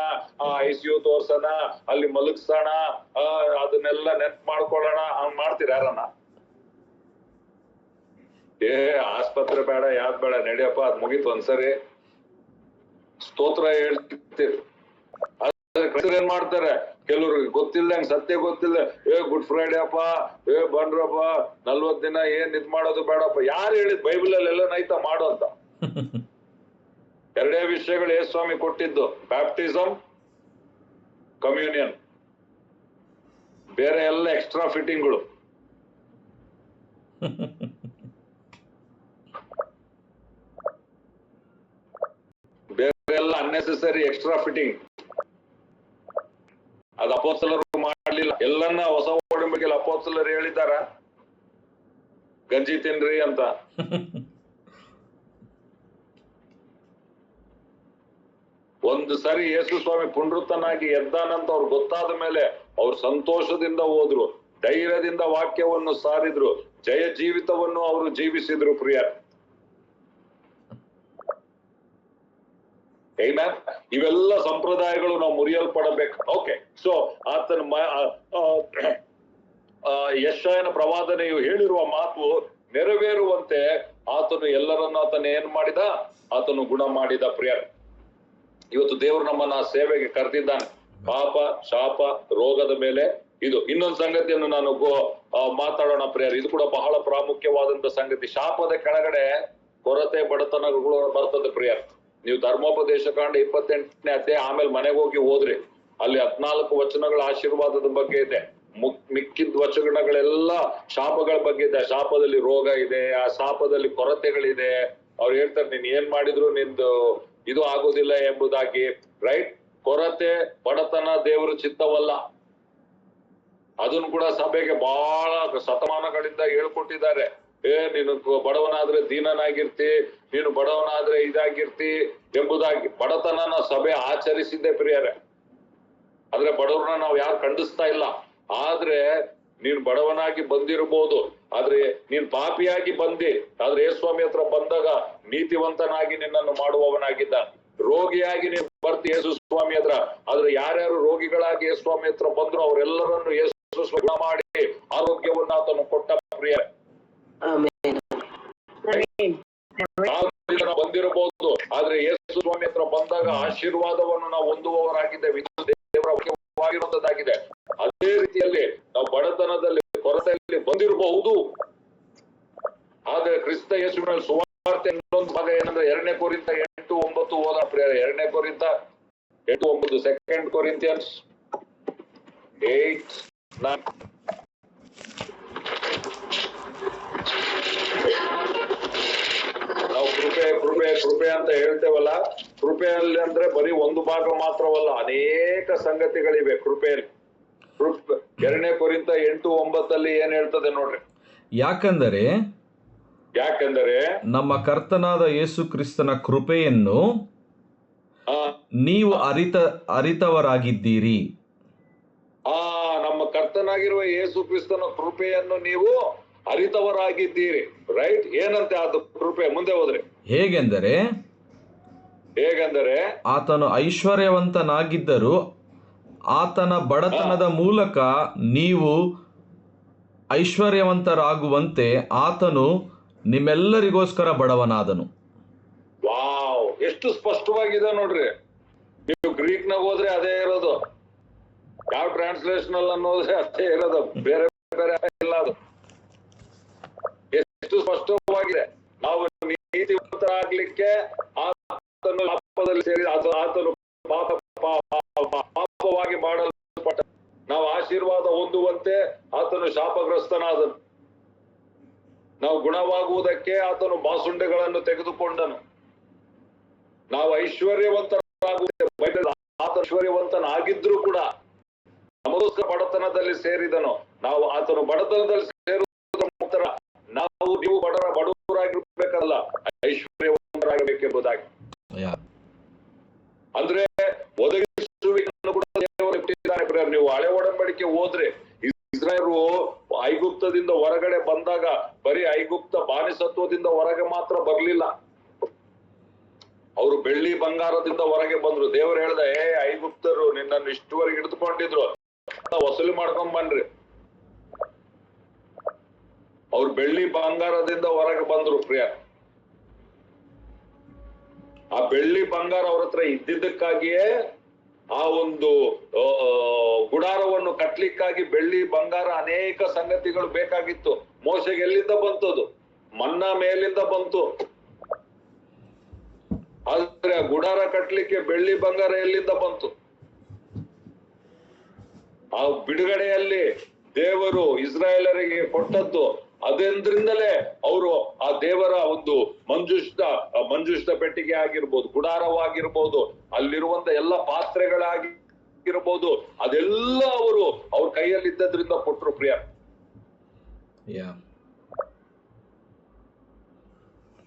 ICU ತೋರ್ಸೋಣ, ಅಲ್ಲಿ ಮಲಗಿಸೋಣ, ಅದನ್ನೆಲ್ಲ ನೆನ್ಪು ಮಾಡ್ಕೊಳ್ಳೋಣ. ಹಂಗ್ ಮಾಡ್ತೀರ ಯಾರನ್ನ? ಆಸ್ಪತ್ರೆ ಬೇಡ, ಯಾವ್ದ್ ಬೇಡ, ನಡಿಯಪ್ಪ ಅದ್ ಮುಗೀತು ಒಂದ್ಸರಿ. ಸ್ತೋತ್ರ ಹೇಳ್ತಿರ್ತೀವಿ. ಏನ್ ಮಾಡ್ತಾರೆ ಕೆಲವ್ರಿಗೆ ಗೊತ್ತಿಲ್ದಂಗ್, ಸತ್ಯ ಗೊತ್ತಿಲ್ಲ, ಗುಡ್ ಫ್ರೈಡೆ ಅಪ್ಪ, ಬನ್ರಪ್ಪ 40 ದಿನ ಏನ್ ಇದ್ ಮಾಡೋದು ಬೇಡಪ್ಪ. ಯಾರು ಹೇಳಿದ್ ಬೈಬಲ್ ಅಲ್ಲಿ ಎಲ್ಲ ನೈತಾ ಮಾಡು ಅಂತ? ಎರಡೇ ವಿಷಯಗಳು ಯೇಸುಸ್ವಾಮಿ ಕೊಟ್ಟಿದ್ದು, ಬ್ಯಾಪ್ಟಿಸಮ್, ಕಮ್ಯುನಿಯನ್. ಬೇರೆ ಎಲ್ಲ ಎಕ್ಸ್ಟ್ರಾ ಫಿಟ್ಟಿಂಗ್ಗಳು. ಬೇರೆ ಎಲ್ಲ ಅನ್ನೆಸೆಸರಿ ಎಕ್ಸ್ಟ್ರಾ ಫಿಟ್ಟಿಂಗ್. ಅದು ಅಪೊಸ್ತಲರು ಮಾಡ್ಲಿಲ್ಲ. ಎಲ್ಲನ್ನ ಹೊಸ ಒಡಂಬಡಿಕೆಯಲ್ಲಿ ಅಪೊಸ್ತಲರು ಹೇಳಿದಾರ ಗಂಜಿ ತಿನ್ರಿ ಅಂತ. ಒಂದು ಸರಿ ಯೇಸುಸ್ವಾಮಿ ಪುನರುತ್ತನಾಗಿ ಎದ್ದಾನಂತ ಅವ್ರು ಗೊತ್ತಾದ ಮೇಲೆ ಅವ್ರು ಸಂತೋಷದಿಂದ ಹೋದ್ರು, ಧೈರ್ಯದಿಂದ ವಾಕ್ಯವನ್ನು ಸಾರಿದ್ರು, ಜಯ ಜೀವಿತವನ್ನು ಅವರು ಜೀವಿಸಿದ್ರು. ಪ್ರಿಯ, ಇವೆಲ್ಲ ಸಂಪ್ರದಾಯಗಳು ನಾವು ಮುರಿಯಲ್ಪಡಬೇಕು. ಓಕೆ, ಸೊ ಆತನ ಯೆಶಾಯನ ಪ್ರವಾದನೆಯು ಹೇಳಿರುವ ಮಾತು ನೆರವೇರುವಂತೆ ಆತನು ಎಲ್ಲರನ್ನು ಆತನ ಏನ್ ಮಾಡಿದ, ಆತನು ಗುಣ ಮಾಡಿದ. ಪ್ರಿಯರ್, ಇವತ್ತು ದೇವರು ನಮ್ಮನ್ನ ಸೇವೆಗೆ ಕರೆದಿದ್ದಾನೆ. ಪಾಪ, ಶಾಪ, ರೋಗದ ಮೇಲೆ ಇದು. ಇನ್ನೊಂದು ಸಂಗತಿಯನ್ನು ನಾನು ಮಾತಾಡೋಣ ಪ್ರಿಯರ್, ಇದು ಕೂಡ ಬಹಳ ಪ್ರಾಮುಖ್ಯವಾದಂತ ಸಂಗತಿ. ಶಾಪದ ಕೆಳಗಡೆ ಕೊರತೆ, ಬಡತನಗಳು ಬರ್ತದೆ ಪ್ರಿಯರ್. ನೀವು ಧರ್ಮೋಪದೇಶ ಕಾಂಡ 28ನೇ ಅಧ್ಯಾಯ ಆಮೇಲೆ ಮನೆಗೆ ಹೋಗಿ ಹೋದ್ರಿ, ಅಲ್ಲಿ 14 ವಚನಗಳ ಆಶೀರ್ವಾದದ ಬಗ್ಗೆ ಇದೆ. ಮಿಕ್ಕಿದ ವಚನಗಳೆಲ್ಲ ಶಾಪಗಳ ಬಗ್ಗೆ ಇದೆ. ಶಾಪದಲ್ಲಿ ರೋಗ ಇದೆ, ಆ ಶಾಪದಲ್ಲಿ ಕೊರತೆಗಳಿದೆ. ಅವ್ರು ಹೇಳ್ತಾರೆ ನೀನ್ ಏನ್ ಮಾಡಿದ್ರು ನಿಂದು ಇದು ಆಗೋದಿಲ್ಲ ಎಂಬುದಾಗಿ. ರೈಟ್? ಕೊರತೆ, ಬಡತನ ದೇವರ ಚಿತ್ತವಲ್ಲ. ಅದನ್ನು ಕೂಡ ಸಭೆಗೆ ಬಹಳ ಶತಮಾನಗಳಿಂದ ಹೇಳ್ಕೊಟ್ಟಿದ್ದಾರೆ. ನೀನು ಬಡವನಾದ್ರೆ ದೀನನಾಗಿರ್ತಿ, ನೀನು ಬಡವನಾದ್ರೆ ಇದಾಗಿರ್ತಿ ಎಂಬುದಾಗಿ. ಬಡತನನ ಸಭೆ ಆಚರಿಸಿದ್ದೆ ಪ್ರಿಯರೇ. ಆದ್ರೆ ಬಡವರನ್ನ ನಾವು ಯಾರು ಖಂಡಿಸ್ತಾ ಇಲ್ಲ. ಆದ್ರೆ ನೀನು ಬಡವನಾಗಿ ಬಂದಿರಬಹುದು, ಆದ್ರೆ ನೀನ್ ಪಾಪಿಯಾಗಿ ಬಂದಿ. ಆದ್ರೆ ಯೇಸುಸ್ವಾಮಿ ಹತ್ರ ಬಂದಾಗ ನೀತಿವಂತನಾಗಿ ನಿನ್ನನ್ನು ಮಾಡುವವನಾಗಿದ್ದ. ರೋಗಿಯಾಗಿ ನೀನು ಬರ್ತಿ ಯೇಸುಸ್ವಾಮಿ ಹತ್ರ. ಆದ್ರೆ ಯಾರ್ಯಾರು ರೋಗಿಗಳಾಗಿ ಯೇಸುಸ್ವಾಮಿ ಹತ್ರ ಬಂದ್ರು ಅವರೆಲ್ಲರನ್ನು ಯೇಸು ಗುಣ ಮಾಡಿ ಆರೋಗ್ಯವನ್ನ ಆತನು ಕೊಟ್ಟ ಪ್ರಿಯ. ಬಂದಿರಬಹುದು, ಆದ್ರೆ ಯೇಸು ಸ್ವಾಮಿ ಹತ್ರ ಬಂದಾಗ ಆಶೀರ್ವಾದವನ್ನು ನಾವು ಹೊಂದುವವರಾಗಿದ್ದೇವೆ. ಇದು ದೇವರ ಮುಖ್ಯವಾಗಿರುವಂತದ್ದಾಗಿದೆ. ಅದೇ ರೀತಿಯಲ್ಲಿ ನಾವು ಬಡತನದಲ್ಲಿ, ಕೊರತೆಯಲ್ಲಿ ಬಂದಿರಬಹುದು, ಆದ್ರೆ ಕ್ರಿಸ್ತ ಯೇಸುವಿನಲ್ಲಿ ಸುವಾರ್ತೆ ಇನ್ನೊಂದು ಭಾಗ ಏನಂದ್ರೆ 2ನೇ ಕೊರಿಂಥ 8:9 ಓದ ಪ್ರಿಯರೇ. 2ನೇ ಕೊರಿಂಥ 8:9, 2 ಕೊರಿಂಥಿಯನ್ಸ್ 8:9. ನಾವು ಕೃಪೆ ಕೃಪೆ ಕೃಪೆ ಅಂತ ಹೇಳ್ತೇವಲ್ಲ, ಕೃಪೆಯಲ್ಲಿ ಅಂದ್ರೆ ಬರೀ ಒಂದು ಭಾಗ ಮಾತ್ರವಲ್ಲ, ಅನೇಕ ಸಂಗತಿಗಳಿವೆ ಕೃಪೆಯಲ್ಲಿ. 2ನೇ ಕೊರಿಂಥ 8:9 ಏನ್ ಹೇಳ್ತದೆ ನೋಡ್ರಿ. ಯಾಕಂದರೆ ನಮ್ಮ ಕರ್ತನಾದ ಯೇಸು ಕ್ರಿಸ್ತನ ಕೃಪೆಯನ್ನು ನೀವು ಅರಿತವರಾಗಿದ್ದೀರಿ. ನಮ್ಮ ಕರ್ತನಾಗಿರುವ ಯೇಸು ಕ್ರಿಸ್ತನ ಕೃಪೆಯನ್ನು ನೀವು ಅರಿತವರಾಗಿದ್ದೀರಿ. ರೈಟ್? ಏನಂತೆ ಅದು ಕೃಪೆ? ಮುಂದೆ ಹೋದ್ರೆ ಹೇಗೆಂದರೆ ಆತನು ಐಶ್ವರ್ಯವಂತನಾಗಿದ್ದರೂ ಆತನ ಬಡತನದ ಮೂಲಕ ನೀವು ಐಶ್ವರ್ಯವಂತರಾಗುವಂತೆ ಆತನು ನಿಮ್ಮೆಲ್ಲರಿಗೋಸ್ಕರ ಬಡವನಾದನು. ವಾವ್, ಎಷ್ಟು ಸ್ಪಷ್ಟವಾಗಿದೆ ನೋಡ್ರಿ. ನೀವು ಗ್ರೀಕ್ನಾಗ ಹೋದ್ರೆ ಅದೇ ಇರೋದು, ಯಾವ ಟ್ರಾನ್ಸ್ಲೇಷನ್ ಅಲ್ಲಿ ಅನ್ನೋದ್ರೆ ಅದೇ ಇರೋದು, ಬೇರೆ ಬೇರೆ ಇಲ್ಲ. ಅದು ಎಷ್ಟು ಸ್ಪಷ್ಟವಾಗಿದೆ. ನಾವು ನೀತಿವಂತರಾಗ್ಲಿಕ್ಕೆ ಆತನು ಪಾಪದಲ್ಲಿ ಸೇರಿ ಆತನು ಪಾಪವಾಗಿ ಮಾಡಲ್ಪಟ್ಟ. ನಾವು ಆಶೀರ್ವಾದ ಹೊಂದುವಂತೆ ಆತನು ಶಾಪಗ್ರಸ್ತನಾದನು. ನಾವು ಗುಣವಾಗುವುದಕ್ಕೆ ಆತನು ಬಾಸುಂಡೆಗಳನ್ನು ತೆಗೆದುಕೊಂಡನು. ನಾವು ಐಶ್ವರ್ಯವಂತರಾಗುವುದಕ್ಕೆ ಆತ ಐಶ್ವರ್ಯವಂತನಾಗಿದ್ರು ಕೂಡ ನಮಗೋಸ್ಕರ ಬಡತನದಲ್ಲಿ ಸೇರಿದನು. ನಾವು ಆತನು ಬಡತನದಲ್ಲಿ ಸೇರುವುದರ ಮುಖಾಂತರ ನೀವು ಬಡವರಾಗಿರ್ಬೇಕಲ್ಲ, ಐಶ್ವರ್ಯವಂತರಾಗಬೇಕೆಂಬುದಾಗಿ. ಅಂದ್ರೆ ಒದಗಿಸುವಿಕೆಯನ್ನು ಕೂಡ ದೇವರು ಇಟ್ಟಿದ್ದಾನೆ. ನೀವು ಹಳೆ ಒಡಂಬಡಿಕೆ ಹೋದ್ರೆ ಇಸ್ರಾಯೇಲರು ಐಗುಪ್ತದಿಂದ ಹೊರಗಡೆ ಬಂದಾಗ ಬರೀ ಐಗುಪ್ತ ಬಾನಿಸತ್ವದಿಂದ ಹೊರಗೆ ಮಾತ್ರ ಬರ್ಲಿಲ್ಲ, ಅವರು ಬೆಳ್ಳಿ ಬಂಗಾರದಿಂದ ಹೊರಗೆ ಬಂದ್ರು. ದೇವರು ಹೇಳ್ದ, ಐಗುಪ್ತರು ನಿನ್ನನ್ನು ಇಷ್ಟುವರೆಗೆ ಹಿಡಿದುಕೊಂಡಿದ್ರು, ವಸೂಲಿ ಮಾಡ್ಕೊಂಡ್ ಬನ್ರಿ. ಅವ್ರು ಬೆಳ್ಳಿ ಬಂಗಾರದಿಂದ ಹೊರಗೆ ಬಂದ್ರು ಪ್ರಿಯ. ಆ ಬೆಳ್ಳಿ ಬಂಗಾರ ಅವ್ರ ಹತ್ರ ಇದ್ದಿದ್ದಕ್ಕಾಗಿಯೇ ಆ ಒಂದು ಗುಡಾರವನ್ನು ಕಟ್ಲಿಕ್ಕಾಗಿ ಬೆಳ್ಳಿ ಬಂಗಾರ ಅನೇಕ ಸಂಗತಿಗಳು ಬೇಕಾಗಿತ್ತು. ಮೋಶೆಗೆ ಎಲ್ಲಿಂದ ಬಂತದು? ಮನ್ನಾ ಮೇಲಿಂದ ಬಂತು. ಆದ್ರೆ ಆ ಗುಡಾರ ಕಟ್ಲಿಕ್ಕೆ ಬೆಳ್ಳಿ ಬಂಗಾರ ಎಲ್ಲಿಂದ ಬಂತು? ಆ ಬಿಡುಗಡೆಯಲ್ಲಿ ದೇವರು ಇಸ್ರಾಯೇಲರಿಗೆ ಕೊಟ್ಟದ್ದು ಅದರಿಂದಲೇ ಅವರು ಆ ದೇವರ ಒಂದು ಮಂಜುಷ್ಟ ಪೆಟ್ಟಿಗೆ ಆಗಿರ್ಬೋದು, ಗುಡಾರವಾಗಿರ್ಬೋದು, ಅಲ್ಲಿರುವಂತ ಎಲ್ಲ ಪಾತ್ರೆಗಳಾಗಿರ್ಬೋದು, ಅದೆಲ್ಲ ಅವ್ರ ಕೈಯಲ್ಲಿದ್ದದ್ರಿಂದ ಕೊಟ್ಟರು ಪ್ರಿಯ.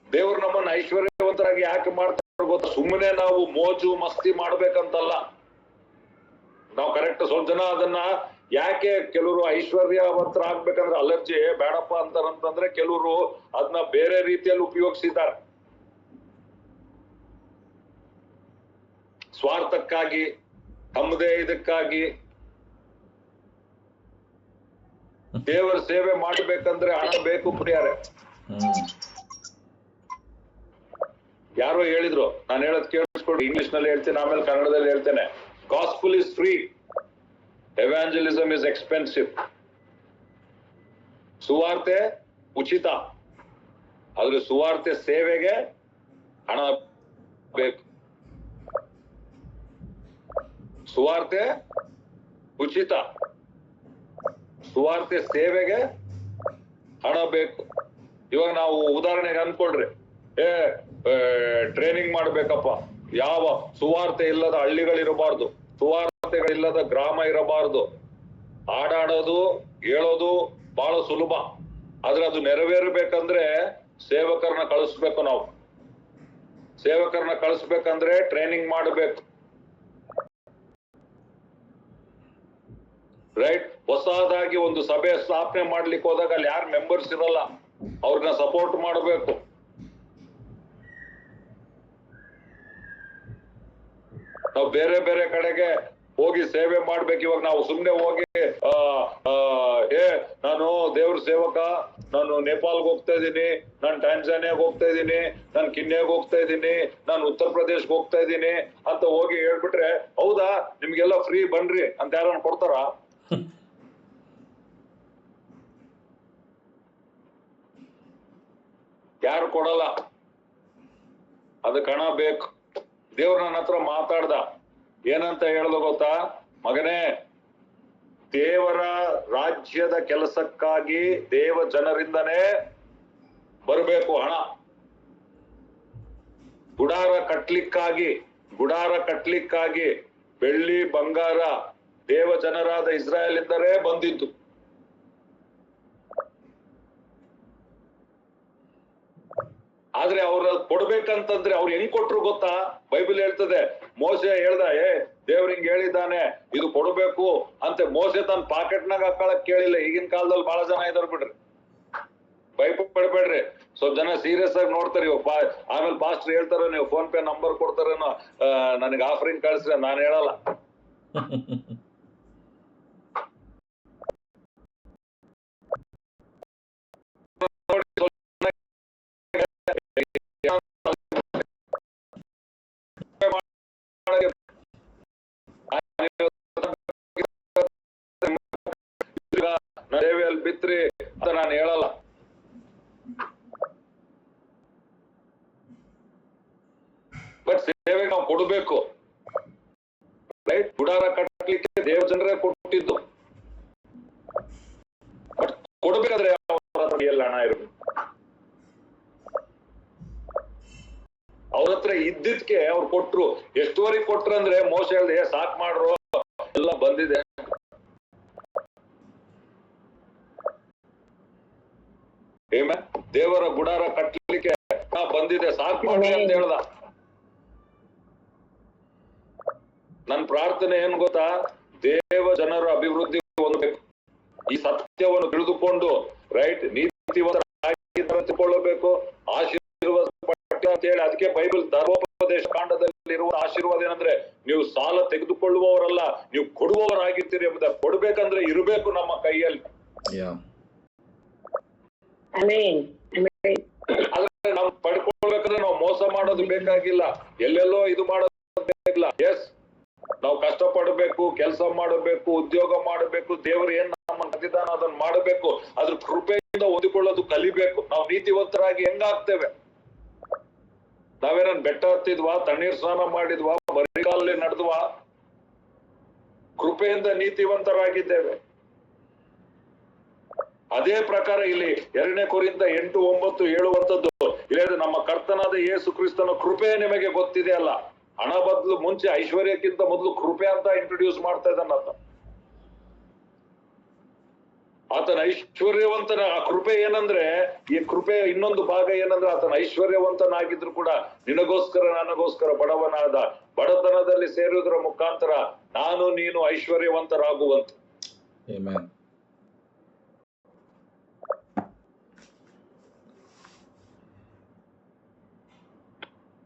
ದೇವರು ನಮ್ಮನ್ನ ಐಶ್ವರ್ಯವಂತರಾಗಿ ಯಾಕೆ ಮಾಡ್ತಾರೆ ಗೊತ್ತಾ? ಸುಮ್ಮನೆ ನಾವು ಮೋಜು ಮಸ್ತಿ ಮಾಡ್ಬೇಕಂತಲ್ಲ. ನಾವು ಕರೆಕ್ಟ್ ಸ್ವಲ್ಪ ಜನ ಅದನ್ನ ಯಾಕೆ ಕೆಲವರು ಐಶ್ವರ್ಯವಂತರಾಗ್ಬೇಕಂದ್ರೆ ಅಲರ್ಜಿ ಬೇಡಪ್ಪ ಅಂತಾರಂತಂದ್ರೆ ಕೆಲವರು ಅದನ್ನ ಬೇರೆ ರೀತಿಯಲ್ಲಿ ಉಪಯೋಗಿಸಿದ್ದಾರೆ. ಸ್ವಾರ್ಥಕ್ಕಾಗಿ, ತಮ್ಮದೇ ಇದಕ್ಕಾಗಿ. ದೇವರ ಸೇವೆ ಮಾಡ್ಬೇಕಂದ್ರೆ ಹಣ ಬೇಕು ಪ್ರಿಯರೇ. ಯಾರೋ ಹೇಳಿದ್ರು, ನಾನು ಹೇಳೋದ್ ಕೇಳಿಸ್ಕೊಡ್ರಿ, ಇಂಗ್ಲಿಷ್ ನಲ್ಲಿ ಹೇಳ್ತೇನೆ, ಆಮೇಲೆ ಕನ್ನಡದಲ್ಲಿ ಹೇಳ್ತೇನೆ. Gospel is free, evangelism is expensive. ಸುವಾರ್ತೆ ಉಚಿತ, ಆದ್ರೆ ಸುವಾರ್ತೆ ಸೇವೆಗೆ ಹಣ ಬೇಕು. ಸುವಾರ್ತೆ ಉಚಿತ, ಸುವಾರ್ತೆ ಸೇವೆಗೆ ಹಣ ಬೇಕು. ಇವಾಗ ನಾವು ಉದಾಹರಣೆಗೆ ಅನ್ಕೊಳ್ರಿ, ಟ್ರೈನಿಂಗ್ ಮಾಡ್ಬೇಕಪ್ಪ, ಯಾವ ಸುವಾರ್ತೆ ಇಲ್ಲದ ಹಳ್ಳಿಗಳಿರಬಾರ್ದು, ಸುವಾರ್ತೆಗಳಿಲ್ಲದ ಗ್ರಾಮ ಇರಬಾರ್ದು. ಹಾಡಾಡೋದು ಹೇಳೋದು ಬಹಳ ಸುಲಭ, ಆದ್ರೆ ಅದು ನೆರವೇರಬೇಕಂದ್ರೆ ಸೇವಕರನ್ನ ಕಳಿಸ್ಬೇಕು. ನಾವು ಸೇವಕರನ್ನ ಕಳಿಸ್ಬೇಕಂದ್ರೆ ಟ್ರೈನಿಂಗ್ ಮಾಡಬೇಕು, ರೈಟ್. ಹೊಸದಾಗಿ ಒಂದು ಸಭೆ ಸ್ಥಾಪನೆ ಮಾಡ್ಲಿಕ್ಕೆ ಹೋದಾಗ ಅಲ್ಲಿ ಯಾರು ಮೆಂಬರ್ಸ್ ಇರಲ್ಲ, ಅವ್ರನ್ನ ಸಪೋರ್ಟ್ ಮಾಡಬೇಕು. ನಾವು ಬೇರೆ ಬೇರೆ ಕಡೆಗೆ ಹೋಗಿ ಸೇವೆ ಮಾಡ್ಬೇಕು. ಇವಾಗ ನಾವು ಸುಮ್ನೆ ಹೋಗಿ ನಾನು ದೇವ್ರ ಸೇವಕ, ನಾನು ನೇಪಾಲ್ಗೆ ಹೋಗ್ತಾ ಇದ್ದೀನಿ, ನಾನು ಟ್ಯಾನ್ಸಾನಿಯಾಗ ಹೋಗ್ತಾ ಇದ್ದೀನಿ, ನಾನು ಕಿನ್ಯಾಗ ಹೋಗ್ತಾ ಇದ್ದೀನಿ, ನಾನು ಉತ್ತರ ಪ್ರದೇಶ್ಗೆ ಹೋಗ್ತಾ ಇದ್ದೀನಿ ಅಂತ ಹೋಗಿ ಹೇಳ್ಬಿಟ್ರೆ, ಹೌದಾ ನಿಮ್ಗೆಲ್ಲ ಫ್ರೀ ಬನ್ರಿ ಅಂತ ಯಾರನ್ನ ಕೊಡ್ತಾರ? ಯಾರು ಕೊಡಲ್ಲ. ಅದಕ್ಕೆ ಹಣ ಬೇಕು. ದೇವ್ರ ನನ್ನ ಹತ್ರ ಮಾತಾಡ್ದ, ಏನಂತ ಹೇಳ್ದ ಗೊತ್ತಾ? ಮಗನೇ, ದೇವರ ರಾಜ್ಯದ ಕೆಲಸಕ್ಕಾಗಿ ದೇವ ಜನರಿಂದನೇ ಬರಬೇಕು ಹಣ. ಗುಡಾರ ಕಟ್ಲಿಕ್ಕಾಗಿ ಬೆಳ್ಳಿ ಬಂಗಾರ ದೇವ ಜನರಾದ ಇಸ್ರಾಯೇಲ್ ಇಂದಲೇ ಬಂದಿದ್ದು. ಆದ್ರೆ ಅವ್ರ ಕೊಡ್ಬೇಕಂತಂದ್ರೆ ಅವ್ರು ಹೆಂಗ್ ಕೊಟ್ರು ಗೊತ್ತಾ? ಬೈಬಲ್ ಹೇಳ್ತದೆ, ಮೋಸೆ ಹೇಳ್ದ, ದೇವ್ರ ಹಿಂಗ್ ಹೇಳಿದ್ದಾನೆ ಇದು ಕೊಡ್ಬೇಕು ಅಂತ. ಮೋಸೆ ತನ್ನ ಪಾಕೆಟ್ನಾಗ ಹಾಕೊಳಕ್ ಕೇಳಿಲ್ಲ. ಈಗಿನ ಕಾಲದಲ್ಲಿ ಬಹಳ ಜನ ಇದಾರೆ ಬಿಡ್ರಿ, ಭಯಪಡ್ಬೇಡ್ರಿ. ಸ್ವಲ್ಪ ಜನ ಸೀರಿಯಸ್ ಆಗಿ ನೋಡ್ತಾರೆ. ಇವಾಗ ಆಮೇಲೆ ಪಾಸ್ಟರ್ ಹೇಳ್ತಾರ, ನೀವು ಫೋನ್ ಪೇ ನಂಬರ್ ಕೊಡ್ತಾರೇನೋ, ನನಗೆ ಆಫರಿಂಗ್ ಕಳಿಸ್ರಿ. ನಾನು ಹೇಳಲ್ಲ. ಸೇವೆಯಲ್ಲಿ ಬಿತ್ರಿ ಅಂತ ನಾನು ಹೇಳಲ್ಲ. ಬಟ್ ಸೇವೆ ನಾವು ಕೊಡಬೇಕು, ರೈಟ್. ಗುಡಾರ ಕಟ್ಟಲಿಕ್ಕೆ ದೇವ ಜನರೇ ಕೊಟ್ಟಿದ್ದು. ಬಟ್ ಕೊಡ್ಬೇಕಾದ್ರೆ ಎಲ್ಲ ಹಣ ಇರಬೇಕು. ಅವ್ರ ಹತ್ರ ಇದ್ದಿದ್ಕೆ ಅವ್ರು ಕೊಟ್ರು. ಎಷ್ಟುವರೆಗೆ ಕೊಟ್ರು ಅಂದ್ರೆ, ಮೋಸ ಹೇಳ್ದೆ, ಸಾಕ್ ಮಾಡ್ರು ಎಲ್ಲ ಬಂದಿದೆ. ದೇವರ ಗುಡಾರ ಕಟ್ಟಲಿಕ್ಕೆ ಬಂದಿದೆ, ಸಾಕ್ ಮಾಡ್ರಿ ಅಂತ ಹೇಳ್ದ. ನನ್ ಪ್ರಾರ್ಥನೆ ಏನ್ ಗೊತ್ತಾ? ದೇವ ಜನರ ಅಭಿವೃದ್ಧಿ ಹೊಂದಬೇಕು. ಈ ಸತ್ಯವನ್ನು ತಿಳಿದುಕೊಂಡು, ರೈಟ್, ನೀತಿವಂತರಾಗಿ ತಿಳ್ಕೊಳ್ಳಬೇಕು. ಆಶೀರ್ವಾದ ಅಂತ ಹೇಳಿ, ಅದಕ್ಕೆ ಬೈಬಲ್ ಧರ್ಮೋಪದೇಶ ಕಾಂಡದಲ್ಲಿ ಇರುವ ಆಶೀರ್ವಾದ ಏನಂದ್ರೆ, ನೀವು ಸಾಲ ತೆಗೆದುಕೊಳ್ಳುವವರಲ್ಲ, ನೀವು ಕೊಡುವವರಾಗಿರ್ತೀರಿ ಎಂಬುದ. ಕೊಡ್ಬೇಕಂದ್ರೆ ಇರಬೇಕು ನಮ್ಮ ಕೈಯಲ್ಲಿ. ಆದ್ರೆ ನಾವು ಪಡ್ಕೊಳ್ಬೇಕಂದ್ರೆ ನಾವು ಮೋಸ ಮಾಡೋದು ಬೇಕಾಗಿಲ್ಲ, ಎಲ್ಲೆಲ್ಲೋ ಇದು ಮಾಡೋದು ಬೇಕಾಗಿಲ್ಲ. ಎಸ್, ನಾವು ಕಷ್ಟ ಪಡಬೇಕು, ಕೆಲಸ ಮಾಡಬೇಕು, ಉದ್ಯೋಗ ಮಾಡಬೇಕು, ದೇವರು ಏನ್ ನಮ್ಮ ಕದಿದಾನ ಅದನ್ನ ಮಾಡಬೇಕು. ಅದ್ರ ಕೃಪೆಯಿಂದ ಹೊಂದಿಕೊಳ್ಳೋದು ಕಲಿಬೇಕು. ನಾವು ನೀತಿವಂತರಾಗಿ ಹೆಂಗಾಗ್ತೇವೆ? ನಾವೇನನ್ ಬೆಟ್ಟ ಹತ್ತಿದ್ವಾ, ತಣ್ಣೀರ್ ಸ್ನಾನ ಮಾಡಿದ್ವಾ, ಬರಿಗಾಲಲ್ಲಿ ನಡೆದ್ವಾ? ಕೃಪೆಯಿಂದ ನೀತಿವಂತರಾಗಿದ್ದೇವೆ. ಅದೇ ಪ್ರಕಾರ ಇಲ್ಲಿ 2 ಕೊರಿಂಥ 8:9 ಹೇಳುವಂತದ್ದು ಇಲ್ಲದೆ, ನಮ್ಮ ಕರ್ತನಾದ ಯೇಸು ಕ್ರಿಸ್ತನ ಕೃಪೆ ನಿಮಗೆ ಗೊತ್ತಿದೆ ಅಲ್ಲ. ಹಣ ಬದಲು ಮುಂಚೆ ಐಶ್ವರ್ಯಕ್ಕಿಂತ ಮೊದಲು ಕೃಪೆ ಅಂತ ಇಂಟ್ರೊಡ್ಯೂಸ್ ಮಾಡ್ತಾ ಇದ್ದಾನ ಆತ. ಆತನ ಐಶ್ವರ್ಯವಂತನ ಆ ಕೃಪೆ ಏನಂದ್ರೆ, ಈ ಕೃಪೆ ಇನ್ನೊಂದು ಭಾಗ ಏನಂದ್ರೆ, ಆತನ ಐಶ್ವರ್ಯವಂತನಾಗಿದ್ರು ಕೂಡ ನಿನಗೋಸ್ಕರ ನನಗೋಸ್ಕರ ಬಡವನಾದ, ಬಡತನದಲ್ಲಿ ಸೇರುವುದರ ಮುಖಾಂತರ ನಾನು ನೀನು ಐಶ್ವರ್ಯವಂತರಾಗುವಂತ.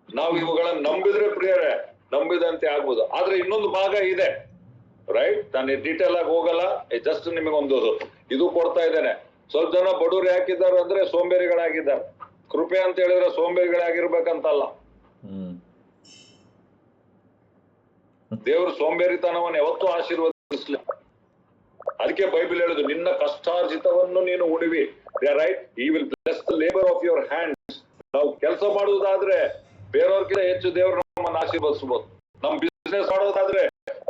ನಾವು ಇವುಗಳನ್ನ ನಂಬಿದ್ರೆ ಪ್ರಿಯರೇ, ನಂಬಿದಂತೆ ಆಗ್ಬೋದು. ಆದ್ರೆ ಇನ್ನೊಂದು ಭಾಗ ಇದೆ, ರೈಟ್. ನಾನು ಡೀಟೇಲ್ ಆಗಿ ಹೋಗಲ್ಲ, ಜಸ್ಟ್ ನಿಮಗೊಂದು ಇದು ಕೊಡ್ತಾ ಇದ್ದೇನೆ. ಸ್ವಲ್ಪ ಜನ ಬಡವರು ಯಾಕಿದ್ದಾರೆ ಅಂದ್ರೆ ಸೋಂಬೇರಿಗಳಾಗಿದ್ದಾರೆ. ಕೃಪೆ ಅಂತ ಹೇಳಿದ್ರೆ ಸೋಂಬೇರಿಗಳಾಗಿರ್ಬೇಕಂತಲ್ಲ. ದೇವರು ಸೋಂಬೇರಿತನವನ್ನು ಯಾವತ್ತೂ ಆಶೀರ್ವದಿಸಲಿ. ಅದಕ್ಕೆ ಬೈಬಲ್ ಹೇಳುದು, ನಿನ್ನ ಕಷ್ಟಾರ್ಜಿತವನ್ನು ನೀನು ಉಣಿವಿ. ರೈಟ್, ಈ will bless the labour of your hands. ನಾವು ಕೆಲಸ ಮಾಡುವುದಾದ್ರೆ ಬೇರೆಯವ್ರಿಗಿಂತ ಹೆಚ್ಚು ದೇವರು ನಮ್ಮನ್ನು ಆಶೀರ್ವದಿಸಬಹುದು. ನಮ್ ಬಿಸ್ನೆಸ್ ಮಾಡೋದಾದ್ರೆ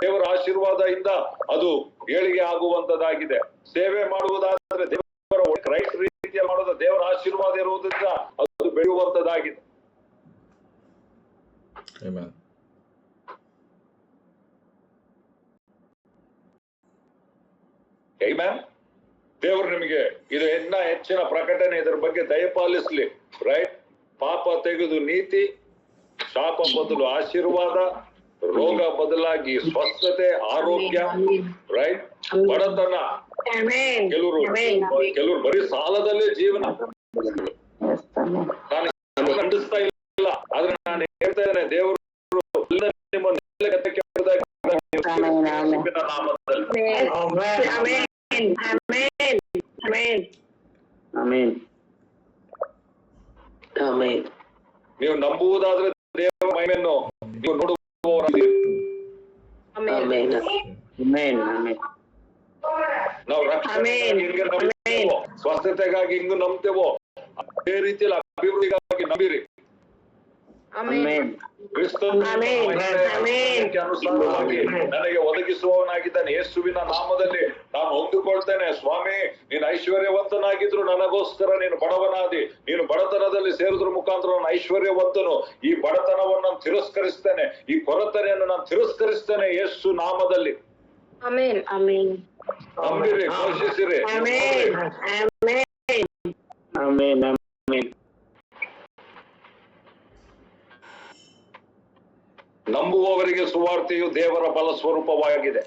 ದೇವರ ಆಶೀರ್ವಾದದಿಂದ ಅದು ಏಳಿಗೆ ಆಗುವಂತದ್ದಾಗಿದೆ. ಸೇವೆ ಮಾಡುವುದಾದ್ರೆ ದೇವರ ರೈಟ್ ರೀತಿಯಲ್ಲಿ ಮಾಡೋದ ದೇವರ ಆಶೀರ್ವಾದ ಇರುವುದರಿಂದ ಅದು ಬೆಳೆಯುವಂತದ್ದಾಗಿದೆ. ದೇವರು ನಿಮಗೆ ಇದು ಇನ್ನ ಹೆಚ್ಚಿನ ಪ್ರಕಟಣೆ ಇದರ ಬಗ್ಗೆ ದಯಪಾಲಿಸ್ಲಿ. ರೈಟ್, ಪಾಪ ತೆಗೆದು ನೀತಿ, ಶಾಪ ಬದಲು ಆಶೀರ್ವಾದ, ರೋಗ ಬದಲಾಗಿ ಸ್ವಸ್ಥತೆ, ಆರೋಗ್ಯ, ರೈಟ್, ಬಡತನ. ಕೆಲವರು ಬರೀ ಸಾಲದಲ್ಲೇ ಜೀವನ. ನಾನು ಖಂಡಿಸ್ತಾ ಇಲ್ಲ, ಆದ್ರೆ ನಾನು ಹೇಳ್ತಾ ಇದ್ದೇನೆ, ದೇವರು ನಿಮ್ಮ ನೀವು ನಂಬುವುದಾದ್ರೆ ದೇವರ ಮಹಿಮೆಯನ್ನು ನೀವು ನೋಡುವವರಾಗಿ. ನಾವು ರಕ್ಷಣೆಗಾಗಿ ಸ್ವಸ್ಥತೆಗಾಗಿ ಹಿಂಗು ನಂಬ್ತೇವೋ, ಅದೇ ರೀತಿಯಲ್ಲಿ ಅಭಿವೃದ್ಧಿಗಾಗಿ ನಂಬಿರಿ. ಅನುಸಾರವಾಗಿ ನನಗೆ ಒದಗಿಸುವವನಾಗಿದ್ದಾನೆ. ಯೇಸುವಿನ ನಾಮದಲ್ಲಿ ನಾನು ಹೊಂದಿಕೊಳ್ತೇನೆ. ಸ್ವಾಮಿ, ನೀನು ಐಶ್ವರ್ಯವಂತನಾಗಿದ್ರು ನನಗೋಸ್ಕರ ನೀನು ಬಡವನಾದಿ. ನೀನು ಬಡತನದಲ್ಲಿ ಸೇರಿದ್ರ ಮುಖಾಂತರ ನಾನು ಐಶ್ವರ್ಯವಂತನು. ಈ ಬಡತನವನ್ನು ನಾನು ತಿರಸ್ಕರಿಸ್ತೇನೆ, ಈ ಕೊರತೆಯನ್ನು ನಾನು ತಿರಸ್ಕರಿಸ್ತೇನೆ ಯೇಸು ನಾಮದಲ್ಲಿ. ನಂಬಿರಿ, ಘೋಷಿಸಿರಿ. ನಂಬುವವರಿಗೆ ಸುವಾರ್ತೆಯು ದೇವರ ಬಲ ಸ್ವರೂಪವಾಗಿದೆ.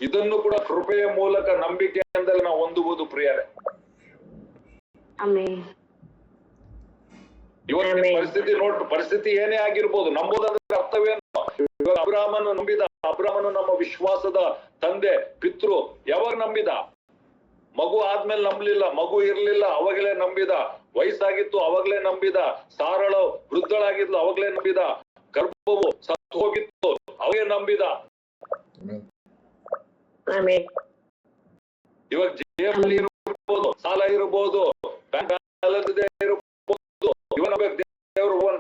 ಇದನ್ನು ಕೂಡ ಕೃಪೆಯ ಮೂಲಕ ನಂಬಿಕೆಯಿಂದಲೇ ನಾವು ಹೊಂದುವುದು ಪ್ರಿಯರೇ. ಇವತ್ತಿನ ಪರಿಸ್ಥಿತಿ ನೋಡ್, ಪರಿಸ್ಥಿತಿ ಏನೇ ಆಗಿರ್ಬೋದು, ನಂಬೋದಂದ್ರೆ ಅರ್ಥವೇನು? ಇವಾಗ ಅಬ್ರಾಮನು ನಂಬಿದ. ಅಬ್ರಾಮನು ನಮ್ಮ ವಿಶ್ವಾಸದ ತಂದೆ, ಪಿತೃ. ಯಾವಾಗ ನಂಬಿದ? ಮಗು ಆದ್ಮೇಲೆ ನಂಬಲಿಲ್ಲ, ಮಗು ಇರ್ಲಿಲ್ಲ ಅವಾಗಲೇ ನಂಬಿದ. ವಯಸ್ಸಾಗಿತ್ತು ಅವಾಗಲೇ ನಂಬಿದ. ಸಾರಳು ವೃದ್ಧಳಾಗಿದ್ಲು ಅವಾಗಲೇ ನಂಬಿದ. ಗರ್ಭವು ಸತ್ತು ಹೋಗಿತ್ತು ಅವಾಗೇ ನಂಬಿದ. ಇವಾಗ ಜೇಬಲ್ಲಿ ಇರ್ಬೋದು, ಸಾಲ ಇರ್ಬೋದು, ಬ್ಯಾಂಕ್ ಇರ್ಬೋದು, ಇವನ ದೇವರು ನಾವು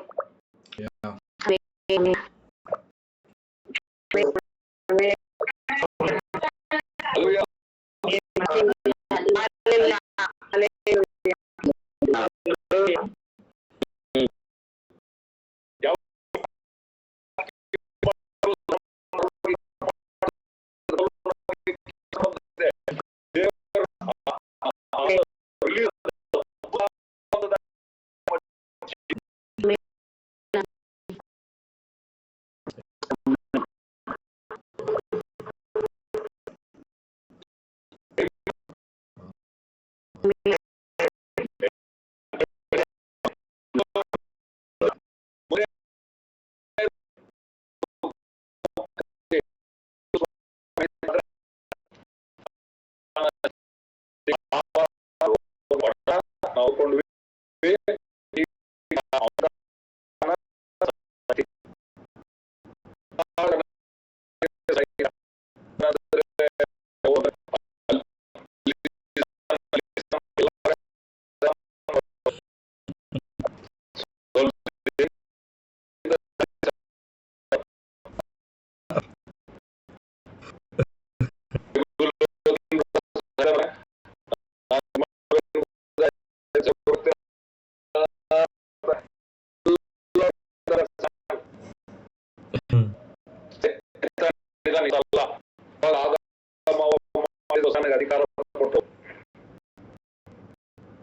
ಅಧಿಕಾರ ಕೊಟ್ಟು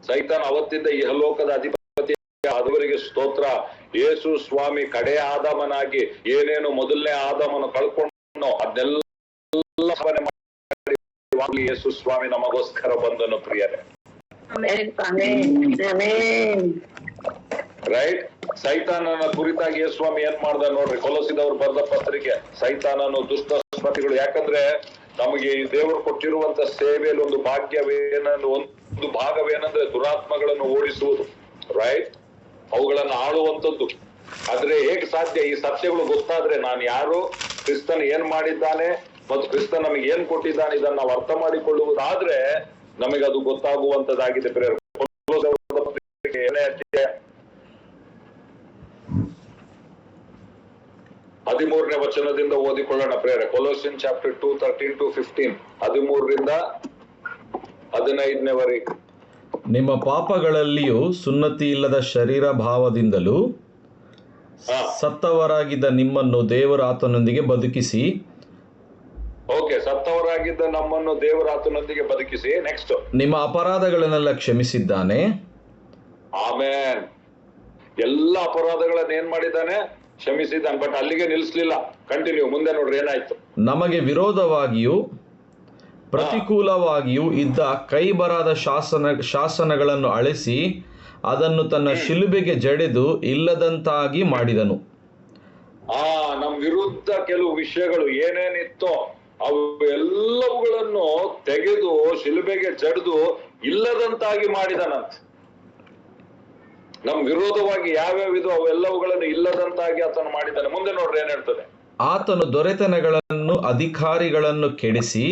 ಸೈತಾನ ಅವತ್ತಿಂದ ಇಹಲೋಕದ ಅಧಿಪತಿ ಆದವರಿಗೆ ಸ್ತೋತ್ರ. ಯೇಸು ಸ್ವಾಮಿ ಕಡೆಯ ಆದಾಮನಾಗಿ ಏನೇನು ಮೊದಲನೇ ಆದಾಮನು ಕಳ್ಕೊಂಡು ಅದನ್ನೆಲ್ಲ ಯೇಸು ಸ್ವಾಮಿ ನಮಗೋಸ್ಕರ ಬಂದನು ಪ್ರಿಯರೇ. ರೈಟ್. ಸೈತಾನನ ಕುರಿತಾಗಿ ಯೇಸುಸ್ವಾಮಿ ಏನ್ ಮಾಡ್ದ ನೋಡ್ರಿ, ಕೊಲೋಸಿದವ್ರು ಬರೆದ ಪತ್ರಿಕೆ. ಸೈತಾನನು ದುಷ್ಟ ಸ್ಪರ್ಧಿಗಳು. ಯಾಕಂದ್ರೆ ನಮಗೆ ಈ ದೇವರು ಕೊಟ್ಟಿರುವಂತ ಸೇವೆಯಲ್ಲಿ ಒಂದು ಒಂದು ಭಾಗವೇನಂದ್ರೆ ದುರಾತ್ಮಗಳನ್ನು ಓಡಿಸುವುದು, ರೈಟ್, ಅವುಗಳನ್ನು ಆಳುವಂತದ್ದು. ಆದ್ರೆ ಹೇಗೆ ಸಾಧ್ಯ? ಈ ಸತ್ಯಗಳು ಗೊತ್ತಾದ್ರೆ, ನಾನು ಯಾರು, ಕ್ರಿಸ್ತನ್ ಏನ್ ಮಾಡಿದ್ದಾನೆ ಮತ್ತು ಕ್ರಿಸ್ತ ನಮಗೆ ಏನ್ ಕೊಟ್ಟಿದ್ದಾನೆ, ಇದನ್ನ ನಾವು ಅರ್ಥ ಮಾಡಿಕೊಳ್ಳುವುದಾದ್ರೆ ನಮಗೆ ಅದು ಗೊತ್ತಾಗುವಂತದ್ದಾಗಿದೆ. 13ನೇ ವಚನದಿಂದ ಓದಿಕೊಳ್ಳೋಣ ಪ್ರೇರೆ. ಕೊಲೋಸಿಯನ್ ಚಾಪ್ಟರ್ 2 13-15, 13ರಿಂದ 15ನೇವರೆಗೆ. ನಿಮ್ಮ ಪಾಪಗಳಲ್ಲಿಯೂ ಸುನ್ನತಿ ಇಲ್ಲದ ಶರೀರ ಭಾವದಿಂದಲೂ ಸತ್ತವರಾಗಿದ್ದ ನಿಮ್ಮನ್ನು ದೇವರ ಆತನೊಂದಿಗೆ ಬದುಕಿಸಿ. ಓಕೆ, ಸತ್ತವರಾಗಿದ್ದ ನಮ್ಮನ್ನು ದೇವರ ಆತನೊಂದಿಗೆ ಬದುಕಿಸಿ. ನೆಕ್ಸ್ಟ್, ನಿಮ್ಮ ಅಪರಾಧಗಳನ್ನೆಲ್ಲ ಕ್ಷಮಿಸಿದ್ದಾನೆ. ಆಮೇನ್. ಎಲ್ಲ ಅಪರಾಧಗಳನ್ನ ಏನ್ ಮಾಡಿದ್ದಾನೆ? ಕ್ಷಮಿಸಿದ್ದಾನೆ. ಬಟ್ ಅಲ್ಲಿಗೆ ನಿಲ್ಲಿಸ್ಲಿಲ್ಲ. ಕಂಟಿನ್ಯೂ, ಮುಂದೆ ನೋಡ್ರಿ ಏನಾಯ್ತು. ನಮಗೆ ವಿರೋಧವಾಗಿಯೂ ಪ್ರತಿಕೂಲವಾಗಿಯೂ ಇದ್ದ ಕೈ ಬರಾದ ಶಾಸನಗಳನ್ನು ಅಳಿಸಿ ಅದನ್ನು ತನ್ನ ಶಿಲುಬೆಗೆ ಜಡೆದು ಇಲ್ಲದಂತಾಗಿ ಮಾಡಿದನು. ನಮ್ ವಿರುದ್ಧ ಕೆಲವು ವಿಷಯಗಳು ಏನೇನಿತ್ತೋ ಅವು ಎಲ್ಲವುಗಳನ್ನು ತೆಗೆದು ಶಿಲುಬೆಗೆ ಜಡಿದು ಇಲ್ಲದಂತಾಗಿ ಮಾಡಿದನಂತ. ನಮ್ ವಿರೋಧವಾಗಿ ಯಾವ್ಯಾವಿದು ಅವೆಲ್ಲವುಗಳನ್ನು ಇಲ್ಲದಂತಾಗಿ ಆತನು ಮಾಡಿದ್ದಾನೆ. ಮುಂದೆ ನೋಡ್ರಿ ಏನ್ ಹೇಳ್ತದೆ. ಆತನು ದೊರೆತನಗಳನ್ನು ಅಧಿಕಾರಿಗಳನ್ನು ಕೆಡಿಸಿ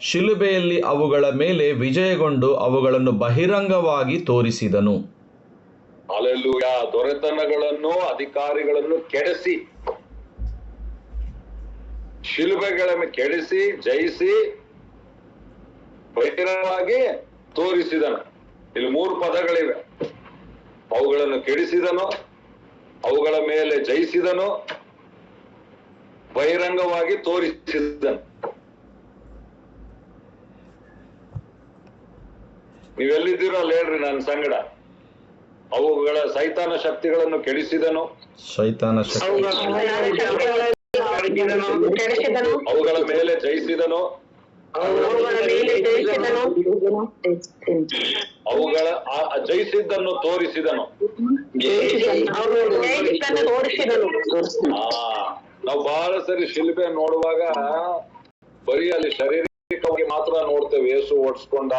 ಶಿಲುಬೆಯಲ್ಲಿ ಅವುಗಳ ಮೇಲೆ ವಿಜಯಗೊಂಡು ಅವುಗಳನ್ನು ಬಹಿರಂಗವಾಗಿ ತೋರಿಸಿದನು. ಹಲ್ಲೆಲೂಯಾ. ದೊರೆತನಗಳನ್ನು ಅಧಿಕಾರಿಗಳನ್ನು ಕೆಡಿಸಿ, ಶಿಲುಬೆಗಳನ್ನು ಕೆಡಿಸಿ ಜಯಿಸಿ ಬಹಿರಂಗವಾಗಿ ತೋರಿಸಿದನು. ಇಲ್ಲಿ 3 ಪದಗಳಿವೆ. ಅವುಗಳನ್ನು ಕೆಡಿಸಿದನು, ಅವುಗಳ ಮೇಲೆ ಜಯಿಸಿದನು, ಬಹಿರಂಗವಾಗಿ ತೋರಿಸಿದನು. ನೀವೆಲ್ಲಿದ್ದೀರೋ ಅಲ್ಲಿ ಹೇಳ್ರಿ ನನ್ನ ಸಂಗಡ. ಅವುಗಳ ಸೈತಾನ ಶಕ್ತಿಗಳನ್ನು ಕೆಡಿಸಿದನು, ಅವುಗಳ ಮೇಲೆ ಜಯಿಸಿದನು, ಅವುಗಳ ಜಯಿಸಿದ್ದನ್ನು ತೋರಿಸಿದನು. ನಾವು ಬಹಳ ಸರಿ ಶಿಲ್ಬೆ ನೋಡುವಾಗ ಬರೀ ಅಲ್ಲಿ ಶಾರೀರಿಕವಾಗಿ ಮಾತ್ರ ನೋಡ್ತೇವೆ. ಯೇಸು ಓಡಿಸ್ಕೊಂಡ,